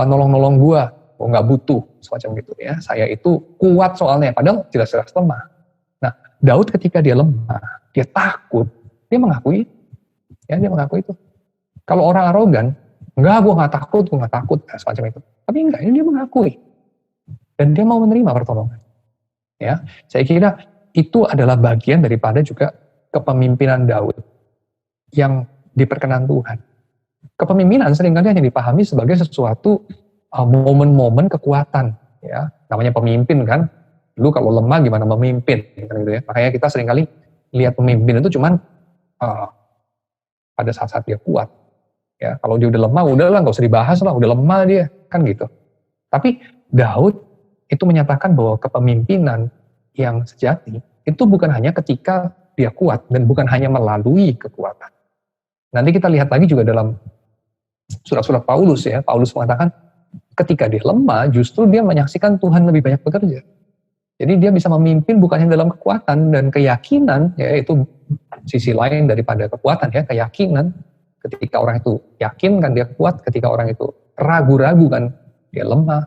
nolong-nolong gue gak butuh, semacam gitu, ya. Saya itu kuat soalnya, padahal jelas-jelas lemah. Nah, Daud ketika dia lemah, dia takut, dia mengakui, ya, dia mengakui itu. Kalau orang arogan, enggak, gue gak takut, nah, semacam itu. Tapi enggak, ini dia mengakui. Dan dia mau menerima pertolongan. Ya, saya kira itu adalah bagian daripada juga kepemimpinan Daud yang diperkenan Tuhan. Kepemimpinan seringkali hanya dipahami sebagai sesuatu momen-momen kekuatan, ya. Namanya pemimpin kan, lu kalau lemah gimana memimpin, gitu ya. Makanya kita seringkali lihat pemimpin itu cuman pada saat-saat dia kuat. Ya, kalau dia udah lemah, udahlah nggak usah dibahas lah, udah lemah dia, kan gitu. Tapi Daud itu menyatakan bahwa kepemimpinan yang sejati itu bukan hanya ketika dia kuat dan bukan hanya melalui kekuatan. Nanti kita lihat lagi juga dalam surat-surat Paulus, ya. Paulus mengatakan ketika dia lemah justru dia menyaksikan Tuhan lebih banyak bekerja. Jadi dia bisa memimpin bukan hanya dalam kekuatan dan keyakinan, ya, itu sisi lain daripada kekuatan, ya, keyakinan. Ketika orang itu yakin kan dia kuat, ketika orang itu ragu-ragu kan, dia lemah.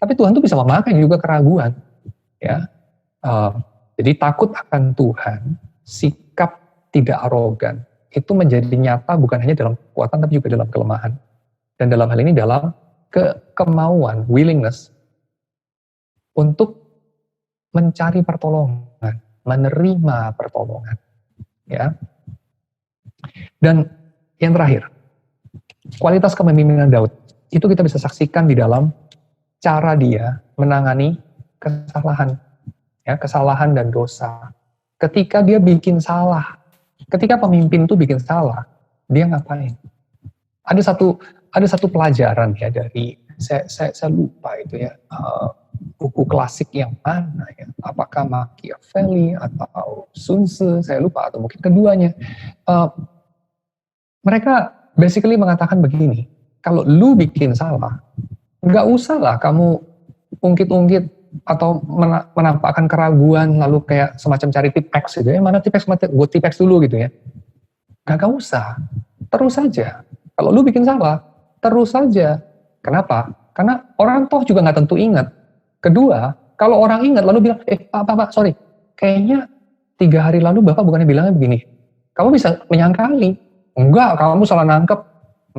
Tapi Tuhan tuh bisa memakai juga keraguan, ya. Jadi takut akan Tuhan, sikap tidak arogan, itu menjadi nyata bukan hanya dalam kekuatan tapi juga dalam kelemahan. Dan dalam hal ini dalam kemauan, willingness untuk mencari pertolongan, menerima pertolongan, ya. Dan yang terakhir, kualitas kepemimpinan Daud itu kita bisa saksikan di dalam cara dia menangani kesalahan, ya, kesalahan dan dosa. Ketika dia bikin salah, ketika pemimpin itu bikin salah, dia ngapain? Ada satu pelajaran ya dari saya lupa itu ya, buku klasik yang mana ya, apakah Machiavelli atau Sun Tzu, saya lupa, atau mungkin keduanya. Mereka basically mengatakan begini, kalau lu bikin salah, nggak usah lah kamu ungkit-ungkit atau menampakkan keraguan lalu kayak semacam cari tipex gitu ya, mana tipex, gue tipex dulu gitu ya. Nggak usah, terus saja. Kalau lu bikin salah, terus saja. Kenapa? Karena orang toh juga nggak tentu ingat. Kedua, kalau orang ingat lalu bilang, Pak, sorry, kayaknya 3 hari lalu Bapak bukannya bilangnya begini. Kamu bisa menyangkali. Enggak, kamu salah nangkep.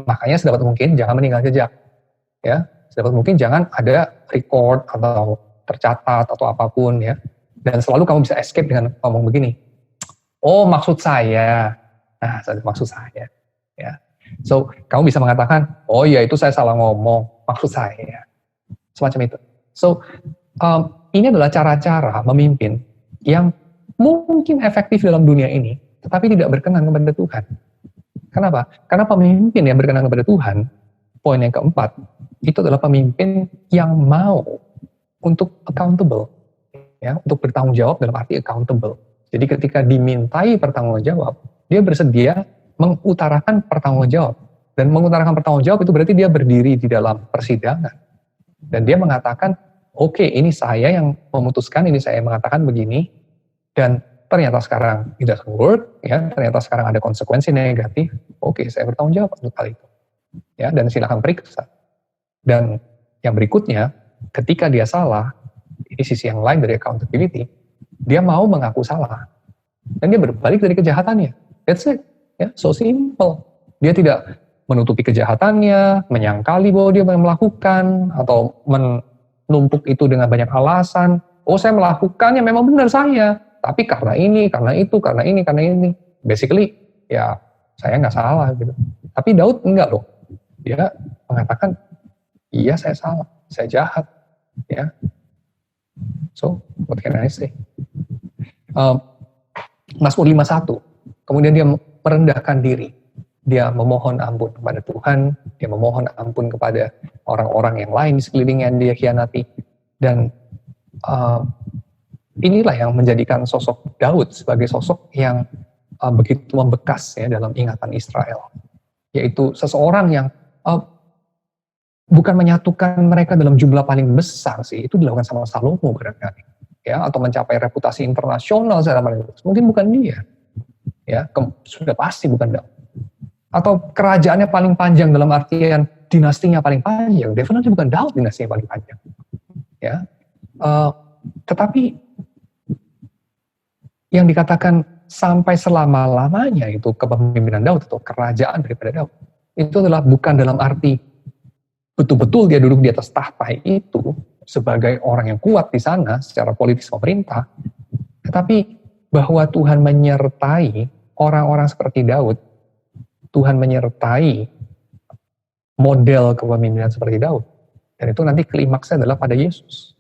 Makanya sedapat mungkin jangan meninggal jejak. Ya, sedapat mungkin jangan ada record atau tercatat atau apapun ya. Dan selalu kamu bisa escape dengan ngomong begini. Oh, maksud saya. Nah, maksud saya. Ya. So, kamu bisa mengatakan, oh ya itu saya salah ngomong, maksud saya. Semacam itu. So, ini adalah cara-cara memimpin yang mungkin efektif dalam dunia ini, tetapi tidak berkenan kepada Tuhan. Kenapa? Karena pemimpin yang berkenan kepada Tuhan, poin yang keempat, itu adalah pemimpin yang mau untuk accountable, ya, untuk bertanggung jawab dalam arti accountable. Jadi ketika dimintai pertanggungjawab, dia bersedia mengutarakan pertanggungjawab. Dan mengutarakan pertanggungjawab itu berarti dia berdiri di dalam persidangan. Dan dia mengatakan, oke, ini saya yang memutuskan, ini saya yang mengatakan begini, dan ternyata sekarang it doesn't work, ya, ternyata sekarang ada konsekuensi negatif, oke, saya bertanggung jawab untuk hal itu. Ya, dan silakan periksa. Dan yang berikutnya, ketika dia salah, ini sisi yang lain dari accountability, dia mau mengaku salah. Dan dia berbalik dari kejahatannya. That's it. Ya, so simple. Dia tidak menutupi kejahatannya, menyangkali bahwa dia melakukan, atau menumpuk itu dengan banyak alasan. Oh, saya melakukannya memang benar saya, tapi karena ini, karena itu, karena ini, karena ini. Basically, ya saya nggak salah gitu. Tapi Daud enggak loh. Dia mengatakan, iya saya salah, saya jahat. Ya. So, what can I say? Mazmur 51, kemudian dia merendahkan diri. Dia memohon ampun kepada Tuhan, dia memohon ampun kepada orang-orang yang lain di sekelilingnya yang dia khianati. Dan inilah yang menjadikan sosok Daud sebagai sosok yang begitu membekas ya dalam ingatan Israel. Yaitu seseorang yang bukan menyatukan mereka dalam jumlah paling besar sih, itu dilakukan sama Salomo barangkali. Ya, atau mencapai reputasi internasional secara paling besar. Mungkin bukan dia. Ya, sudah pasti bukan Daud. Atau kerajaannya paling panjang dalam artian dinastinya paling panjang, definitely bukan Daud dinastinya paling panjang. Ya, tetapi yang dikatakan sampai selama-lamanya itu kepemimpinan Daud atau kerajaan daripada Daud, itu adalah bukan dalam arti betul-betul dia duduk di atas tahta itu sebagai orang yang kuat di sana secara politis pemerintah, tetapi bahwa Tuhan menyertai orang-orang seperti Daud. Tuhan menyertai model kepemimpinan seperti Daud. Dan itu nanti klimaksnya adalah pada Yesus.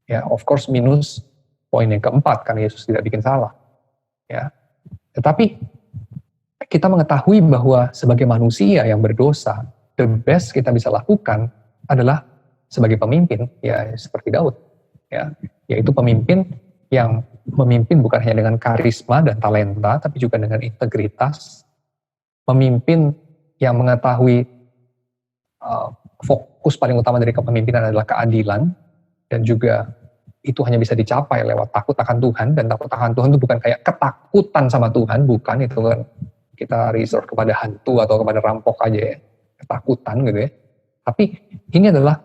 Ya, of course minus poin yang keempat, karena Yesus tidak bikin salah. Ya. Tetapi kita mengetahui bahwa sebagai manusia yang berdosa, the best kita bisa lakukan adalah sebagai pemimpin, ya seperti Daud. Ya, yaitu pemimpin yang memimpin bukan hanya dengan karisma dan talenta, tapi juga dengan integritas. Pemimpin yang mengetahui fokus paling utama dari kepemimpinan adalah keadilan, dan juga itu hanya bisa dicapai lewat takut akan Tuhan, dan takut akan Tuhan itu bukan kayak ketakutan sama Tuhan, bukan, itu kan kita reserve kepada hantu atau kepada rampok aja ya, ketakutan gitu ya. Tapi ini adalah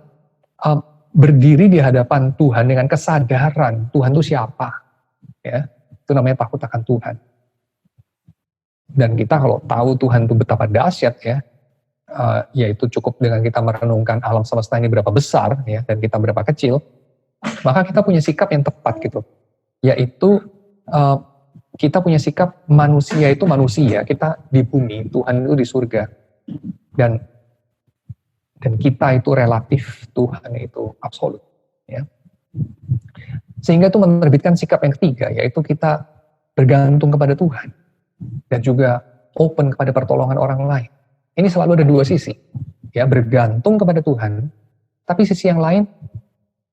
berdiri di hadapan Tuhan dengan kesadaran Tuhan itu siapa, ya. Itu namanya takut akan Tuhan. Dan kita kalau tahu Tuhan itu betapa dahsyat, ya, yaitu cukup dengan kita merenungkan alam semesta ini berapa besar, ya, dan kita berapa kecil, maka kita punya sikap yang tepat gitu, yaitu kita punya sikap manusia itu manusia, kita di bumi, Tuhan itu di surga, dan kita itu relatif, Tuhan itu absolut, ya. Sehingga itu menerbitkan sikap yang ketiga, yaitu kita bergantung kepada Tuhan dan juga open kepada pertolongan orang lain. Ini selalu ada dua sisi, ya, bergantung kepada Tuhan, tapi sisi yang lain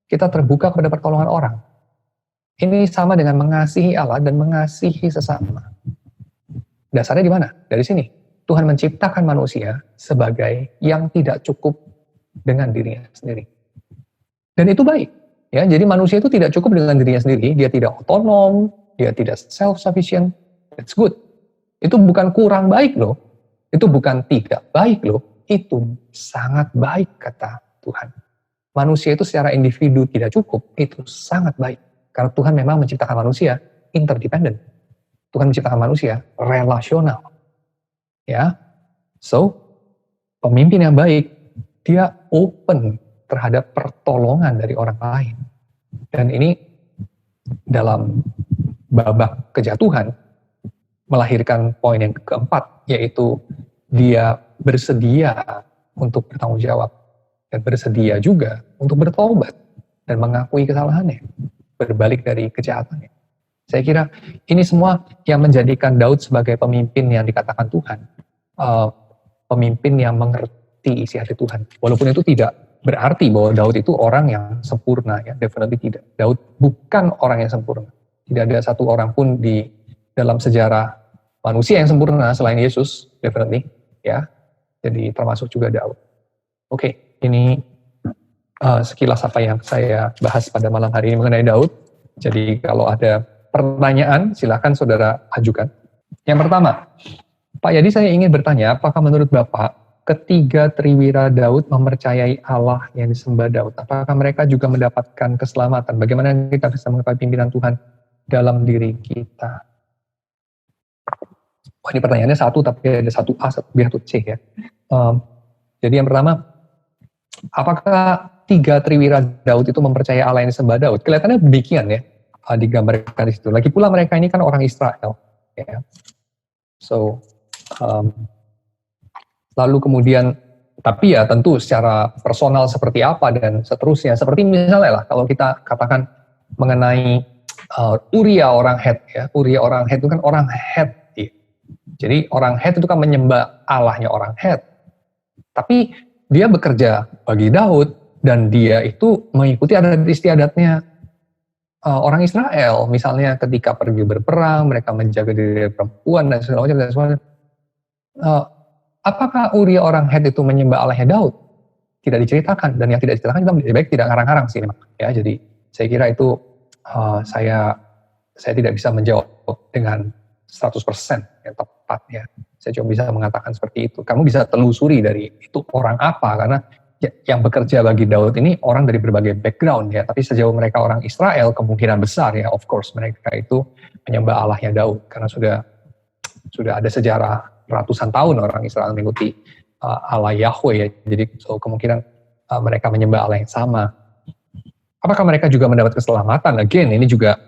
kita terbuka kepada pertolongan orang. Ini sama dengan mengasihi Allah dan mengasihi sesama. Dasarnya di mana? Dari sini. Tuhan menciptakan manusia sebagai yang tidak cukup dengan dirinya sendiri. Dan itu baik. Ya, jadi manusia itu tidak cukup dengan dirinya sendiri, dia tidak otonom, dia tidak self-sufficient. That's good. Itu bukan kurang baik loh. Itu bukan tidak baik loh. Itu sangat baik kata Tuhan. Manusia itu secara individu tidak cukup, itu sangat baik. Karena Tuhan memang menciptakan manusia interdependent. Tuhan menciptakan manusia relasional. Ya. So, pemimpin yang baik, dia open terhadap pertolongan dari orang lain. Dan ini dalam babak kejatuhan melahirkan poin yang keempat, yaitu dia bersedia untuk bertanggung jawab dan bersedia juga untuk bertobat dan mengakui kesalahannya, berbalik dari kejahatannya. Saya kira ini semua yang menjadikan Daud sebagai pemimpin yang dikatakan Tuhan, pemimpin yang mengerti isi hati Tuhan. Walaupun itu tidak berarti bahwa Daud itu orang yang sempurna, ya, definitely tidak. Daud bukan orang yang sempurna. Tidak ada satu orang pun di dalam sejarah manusia yang sempurna selain Yesus, definitely, ya. Jadi termasuk juga Daud. Oke, ini sekilas apa yang saya bahas pada malam hari ini mengenai Daud. Jadi kalau ada pertanyaan, silakan saudara ajukan. Yang pertama, Pak Yadi, saya ingin bertanya, apakah menurut Bapak ketiga triwira Daud mempercayai Allah yang disembah Daud? Apakah mereka juga mendapatkan keselamatan? Bagaimana kita bisa mengetahui pimpinan Tuhan dalam diri kita? Oh, ini pertanyaannya satu, tapi ada satu A, satu B, satu C, ya. Jadi yang pertama, apakah tiga triwira Daud itu mempercayai Allah yang disembah Daud? Kelihatannya demikian, ya, digambarkan di situ. Lagi pula mereka ini kan orang Israel, ya. So, lalu kemudian, tapi ya tentu secara personal seperti apa dan seterusnya. Seperti misalnya lah, kalau kita katakan mengenai Uria orang Het, ya. Uria orang Het itu kan orang Het. Ya. Jadi orang Het itu kan menyembah Allahnya orang Het. Tapi dia bekerja bagi Daud dan dia itu mengikuti adat istiadatnya orang Israel. Misalnya ketika pergi berperang, mereka menjaga diri perempuan dan segala macam dan sebagainya. Apakah Uria orang Het itu menyembah Allahnya Daud? Tidak diceritakan, dan yang tidak diceritakan kita lebih baik tidak ngarang-ngarang sih, ya. Jadi saya kira itu saya tidak bisa menjawab dengan 100% yang tepat, ya. Saya cuma bisa mengatakan seperti itu. Kamu bisa telusuri dari itu orang apa, karena yang bekerja bagi Daud ini orang dari berbagai background, ya. Tapi sejauh mereka orang Israel, kemungkinan besar, ya, of course mereka itu menyembah Allahnya Daud, karena sudah ada sejarah ratusan tahun orang Israel mengikuti Allah Yahweh, ya. Jadi kemungkinan mereka menyembah Allah yang sama. Apakah mereka juga mendapat keselamatan? Again, ini juga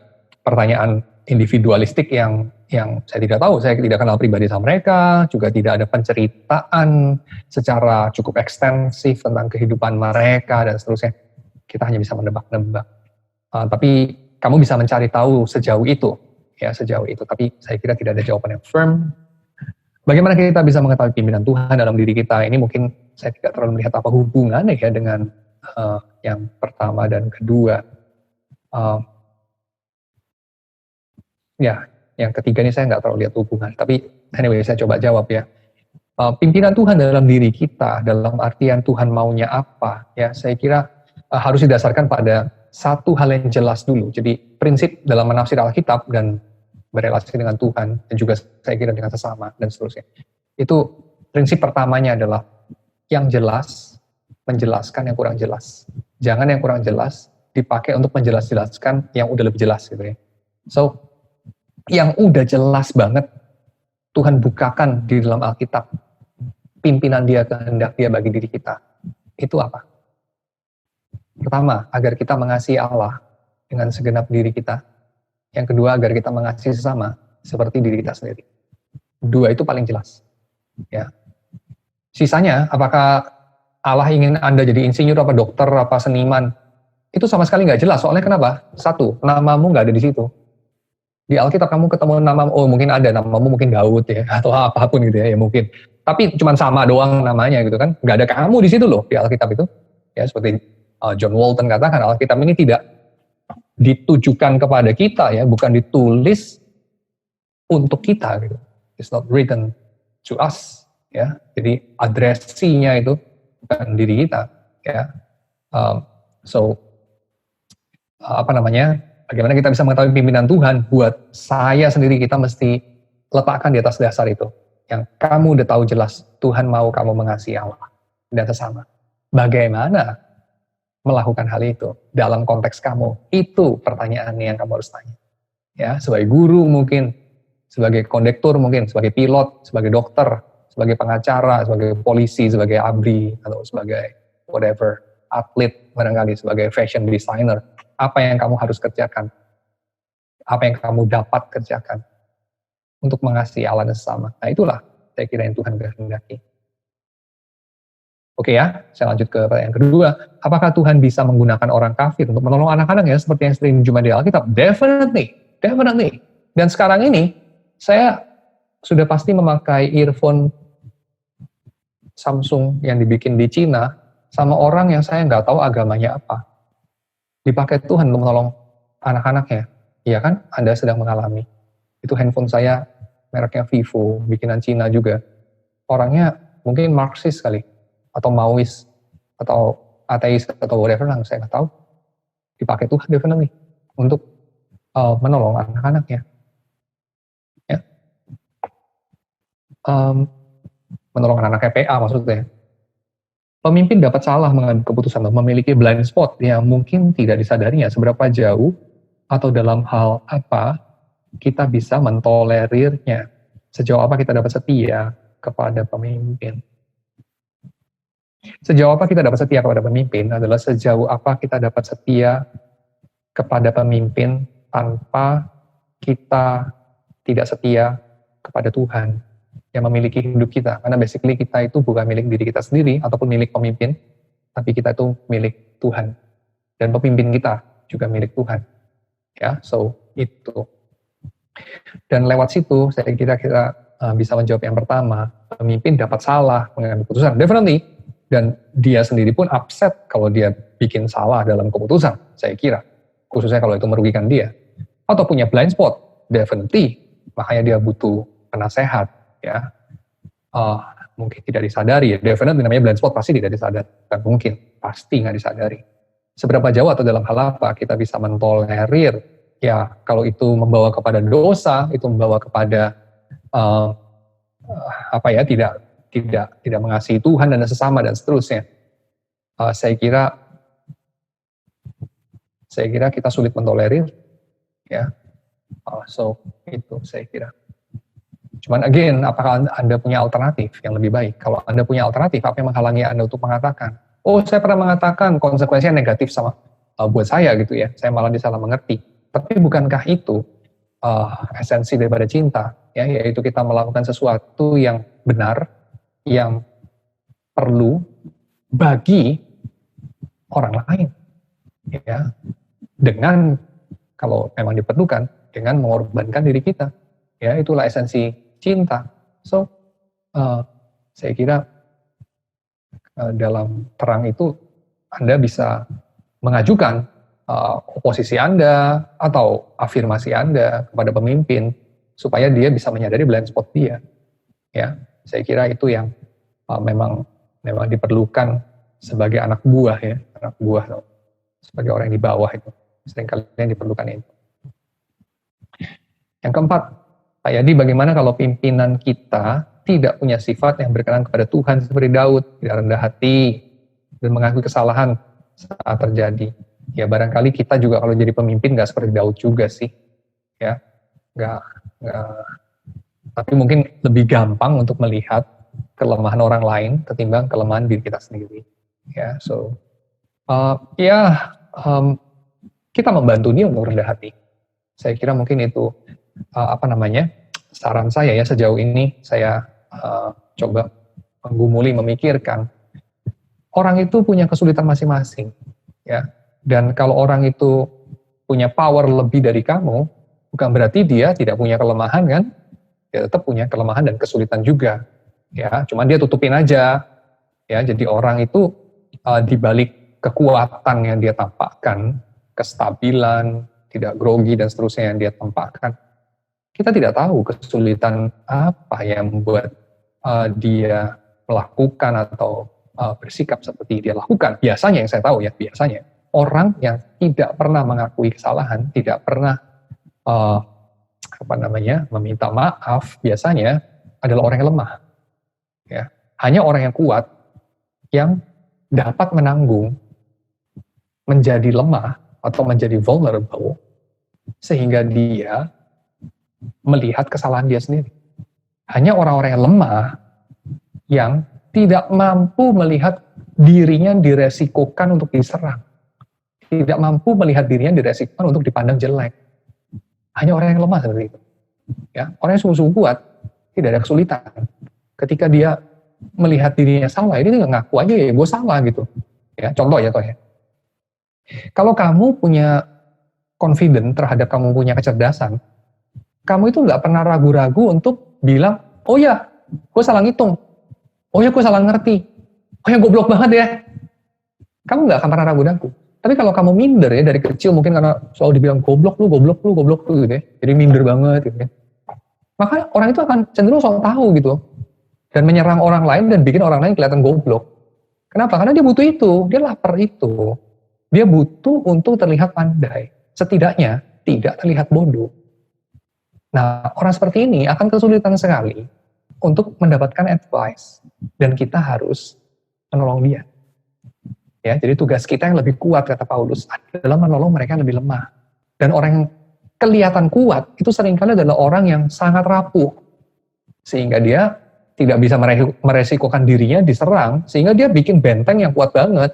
pertanyaan individualistik yang saya tidak tahu. Saya tidak kenal pribadi sama mereka, juga tidak ada penceritaan secara cukup ekstensif tentang kehidupan mereka dan seterusnya. Kita hanya bisa menebak-nebak. Tapi kamu bisa mencari tahu sejauh itu, ya, sejauh itu. Tapi saya kira tidak ada jawaban yang firm. Bagaimana kita bisa mengetahui pimpinan Tuhan dalam diri kita? Ini mungkin saya tidak terlalu melihat apa hubungannya, ya, dengan yang pertama dan kedua. Ya, yang ketiga ini saya nggak terlalu lihat hubungan. Tapi anyway, saya coba jawab, ya. Pimpinan Tuhan dalam diri kita, dalam artian Tuhan maunya apa, ya, saya kira harus didasarkan pada satu hal yang jelas dulu. Jadi prinsip dalam menafsir Alkitab dan berelasi dengan Tuhan, dan juga saya kira dengan sesama, dan seterusnya. Itu prinsip pertamanya adalah yang jelas, menjelaskan yang kurang jelas. Jangan yang kurang jelas dipakai untuk menjelaskan yang udah lebih jelas gitu ya. So, yang udah jelas banget Tuhan bukakan di dalam Alkitab, pimpinan Dia, kehendak Dia bagi diri kita. Itu apa? Pertama, agar kita mengasihi Allah dengan segenap diri kita. Yang kedua, agar kita mengasihi sesama seperti diri kita sendiri. Dua itu paling jelas. Ya. Sisanya, apakah Allah ingin Anda jadi insinyur, apa dokter, apa seniman, itu sama sekali nggak jelas. Soalnya kenapa? Satu, namamu nggak ada di situ. Di Alkitab kamu ketemu nama, oh mungkin ada namamu mungkin Daud ya, atau apapun gitu ya mungkin. Tapi cuma sama doang namanya gitu kan. Nggak ada kamu di situ loh di Alkitab itu. Ya seperti John Walton katakan, Alkitab ini tidak ditujukan kepada kita ya, bukan ditulis untuk kita gitu. It's not written to us ya. Jadi adresinya itu bukan diri kita ya. Bagaimana kita bisa mengetahui pimpinan Tuhan? Buat saya sendiri, kita mesti letakkan di atas dasar itu. Yang kamu udah tahu jelas, Tuhan mau kamu mengasihi Allah dan sesama. Bagaimana melakukan hal itu dalam konteks kamu? Itu pertanyaannya yang kamu harus tanya. Ya, sebagai guru mungkin, sebagai kondektur mungkin, sebagai pilot, sebagai dokter, sebagai pengacara, sebagai polisi, sebagai abri, atau sebagai whatever, atlet barangkali, sebagai fashion designer. Apa yang kamu harus kerjakan? Apa yang kamu dapat kerjakan untuk mengasihi Allah dan sesama? Nah itulah saya kira yang Tuhan kehendaki. Oke ya, saya lanjut ke pertanyaan kedua. Apakah Tuhan bisa menggunakan orang kafir untuk menolong anak-anak ya seperti yang sering dijumpai di Alkitab? Definitely. Dan sekarang ini saya sudah pasti memakai earphone Samsung yang dibikin di Cina sama orang yang saya nggak tahu agamanya apa. Dipakai Tuhan untuk menolong anak-anaknya. Iya kan? Anda sedang mengalami. Itu handphone saya, mereknya Vivo, bikinan Cina juga. Orangnya mungkin Marxis kali, atau Maois, atau ateis, atau whatever lah, saya nggak tahu. Dipakai Tuhan definitely untuk menolong anak-anaknya. Ya. Menolong anak-anaknya PA maksudnya. Pemimpin dapat salah mengambil keputusan atau memiliki blind spot yang mungkin tidak disadarinya seberapa jauh atau dalam hal apa kita bisa mentolerirnya. Sejauh apa kita dapat setia kepada pemimpin. Sejauh apa kita dapat setia kepada pemimpin adalah sejauh apa kita dapat setia kepada pemimpin tanpa kita tidak setia kepada Tuhan yang memiliki hidup kita. Karena basically kita itu bukan milik diri kita sendiri ataupun milik pemimpin, tapi kita itu milik Tuhan. Dan pemimpin kita juga milik Tuhan. Ya, so itu. Dan lewat situ saya kira kita bisa menjawab yang pertama, pemimpin dapat salah mengambil keputusan. Definitely. Dan dia sendiri pun upset kalau dia bikin salah dalam keputusan, saya kira. Khususnya kalau itu merugikan dia. Atau punya blind spot, definitely. Makanya dia butuh penasehat. Ya, mungkin tidak disadari ya, definitely namanya blind spot pasti tidak disadari, kan mungkin, pasti nggak disadari. Seberapa jauh atau dalam hal apa kita bisa mentolerir, ya kalau itu membawa kepada dosa, itu membawa kepada tidak mengasihi Tuhan dan sesama dan seterusnya. Saya kira kita sulit mentolerir, ya. So itu saya kira. Cuman again, apakah Anda punya alternatif yang lebih baik? Kalau Anda punya alternatif, apa yang menghalangi Anda untuk mengatakan, oh saya pernah mengatakan konsekuensinya negatif sama buat saya gitu ya, saya malah disalah mengerti. Tapi bukankah itu esensi daripada cinta, ya, yaitu kita melakukan sesuatu yang benar, yang perlu bagi orang lain, ya, dengan kalau memang diperlukan, dengan mengorbankan diri kita, ya itulah esensi cinta. So, saya kira dalam terang itu Anda bisa mengajukan oposisi Anda atau afirmasi Anda kepada pemimpin supaya dia bisa menyadari blind spot dia. Ya, saya kira itu yang memang diperlukan sebagai anak buah ya, sebagai orang yang di bawah itu. Seringkali yang diperlukan itu. Yang keempat, Pak Yadi, bagaimana kalau pimpinan kita tidak punya sifat yang berkenan kepada Tuhan seperti Daud, tidak rendah hati, dan mengakui kesalahan saat terjadi. Ya barangkali kita juga kalau jadi pemimpin nggak seperti Daud juga sih, ya, nggak, tapi mungkin lebih gampang untuk melihat kelemahan orang lain ketimbang kelemahan diri kita sendiri. Ya, so kita membantu dia untuk rendah hati. Saya kira mungkin itu saran saya ya sejauh ini. Saya coba menggumuli, memikirkan orang itu punya kesulitan masing-masing, ya. Dan kalau orang itu punya power lebih dari kamu, bukan berarti dia tidak punya kelemahan kan? Dia tetap punya kelemahan dan kesulitan juga, ya. Cuman dia tutupin aja, ya. Jadi orang itu di balik kekuatan yang dia tampakkan, kestabilan, tidak grogi dan seterusnya yang dia tampakkan, kita tidak tahu kesulitan apa yang membuat dia melakukan atau bersikap seperti dia lakukan. Biasanya yang saya tahu ya, biasanya orang yang tidak pernah mengakui kesalahan, tidak pernah meminta maaf, biasanya adalah orang yang lemah. Ya, hanya orang yang kuat yang dapat menanggung menjadi lemah atau menjadi vulnerable sehingga dia melihat kesalahan dia sendiri. Hanya orang-orang yang lemah yang tidak mampu melihat dirinya diresikokan untuk diserang. Tidak mampu melihat dirinya diresikokan untuk dipandang jelek. Hanya orang yang lemah seperti itu. Ya, orang yang sungguh-sungguh kuat tidak ada kesulitan. Ketika dia melihat dirinya salah, dia nggak ngaku aja ya gue salah gitu. Ya, contoh ya toh ya. Kalau kamu punya confident terhadap kamu punya kecerdasan, kamu itu nggak pernah ragu-ragu untuk bilang, oh ya, gue salah ngitung. Oh ya, gue salah ngerti. Oh ya, goblok banget ya. Kamu nggak akan pernah ragu-ragu. Tapi kalau kamu minder ya dari kecil mungkin karena selalu dibilang goblok lu gitu ya. Jadi minder banget gitu ya. Maka orang itu akan cenderung selalu tahu gitu. Dan menyerang orang lain dan bikin orang lain kelihatan goblok. Kenapa? Karena dia butuh itu. Dia lapar itu. Dia butuh untuk terlihat pandai. Setidaknya tidak terlihat bodoh. Nah, orang seperti ini akan kesulitan sekali untuk mendapatkan advice. Dan kita harus menolong dia. Ya, jadi tugas kita yang lebih kuat, kata Paulus, adalah menolong mereka yang lebih lemah. Dan orang yang kelihatan kuat, itu seringkali adalah orang yang sangat rapuh. Sehingga dia tidak bisa meresikokan dirinya diserang, sehingga dia bikin benteng yang kuat banget.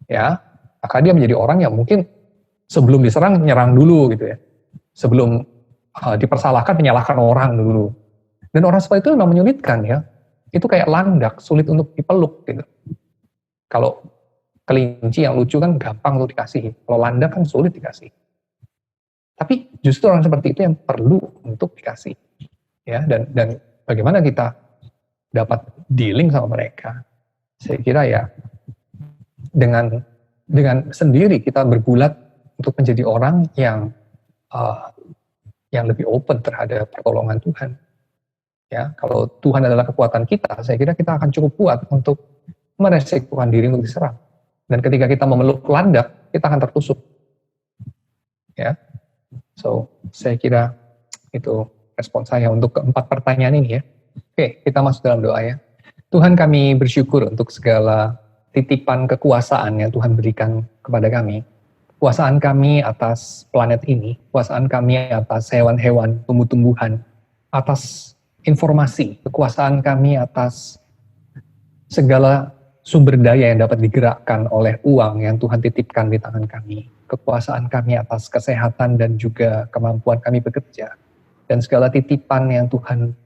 Ya, maka dia menjadi orang yang mungkin sebelum diserang, nyerang dulu gitu ya. Sebelum dipersalahkan, menyalahkan orang dulu. Dan orang seperti itu memang menyulitkan ya. Itu kayak landak, sulit untuk dipeluk gitu. Kalau kelinci yang lucu kan gampang untuk dikasih. Kalau landak kan sulit dikasih. Tapi justru orang seperti itu yang perlu untuk dikasih. Ya, dan bagaimana kita dapat dealing sama mereka? Saya kira ya dengan sendiri kita bergulat untuk menjadi orang yang lebih open terhadap pertolongan Tuhan. Ya, kalau Tuhan adalah kekuatan kita, saya kira kita akan cukup kuat untuk meresikokan diri untuk diserang. Dan ketika kita memeluk landak, kita akan tertusuk. Ya, so saya kira itu respon saya untuk keempat pertanyaan ini ya. Oke, kita masuk dalam doa ya. Tuhan, kami bersyukur untuk segala titipan kekuasaan yang Tuhan berikan kepada kami. Kekuasaan kami atas planet ini, kekuasaan kami atas hewan-hewan, tumbuh-tumbuhan, atas informasi, kekuasaan kami atas segala sumber daya yang dapat digerakkan oleh uang yang Tuhan titipkan di tangan kami. Kekuasaan kami atas kesehatan dan juga kemampuan kami bekerja. Dan segala titipan yang Tuhan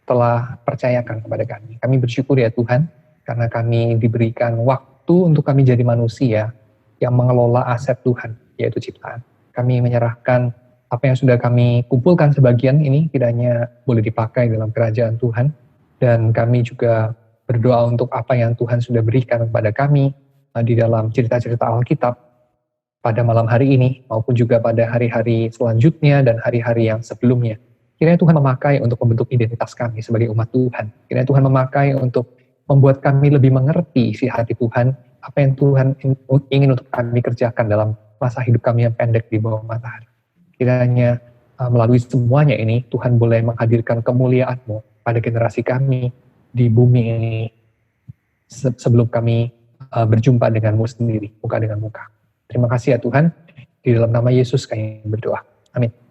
telah percayakan kepada kami. Kami bersyukur ya Tuhan, karena kami diberikan waktu untuk kami jadi manusia yang mengelola aset Tuhan, yaitu ciptaan. Kami menyerahkan apa yang sudah kami kumpulkan sebagian ini, kiranya boleh dipakai dalam kerajaan Tuhan. Dan kami juga berdoa untuk apa yang Tuhan sudah berikan kepada kami di dalam cerita-cerita Alkitab pada malam hari ini, maupun juga pada hari-hari selanjutnya dan hari-hari yang sebelumnya. Kiranya Tuhan memakai untuk membentuk identitas kami sebagai umat Tuhan. Kiranya Tuhan memakai untuk membuat kami lebih mengerti isi hati Tuhan, apa yang Tuhan ingin untuk kami kerjakan dalam masa hidup kami yang pendek di bawah matahari. Kiranya melalui semuanya ini, Tuhan boleh menghadirkan kemuliaan-Mu pada generasi kami, di bumi ini sebelum kami berjumpa denganmu sendiri, muka dengan muka. Terima kasih ya Tuhan, di dalam nama Yesus kami berdoa. Amin.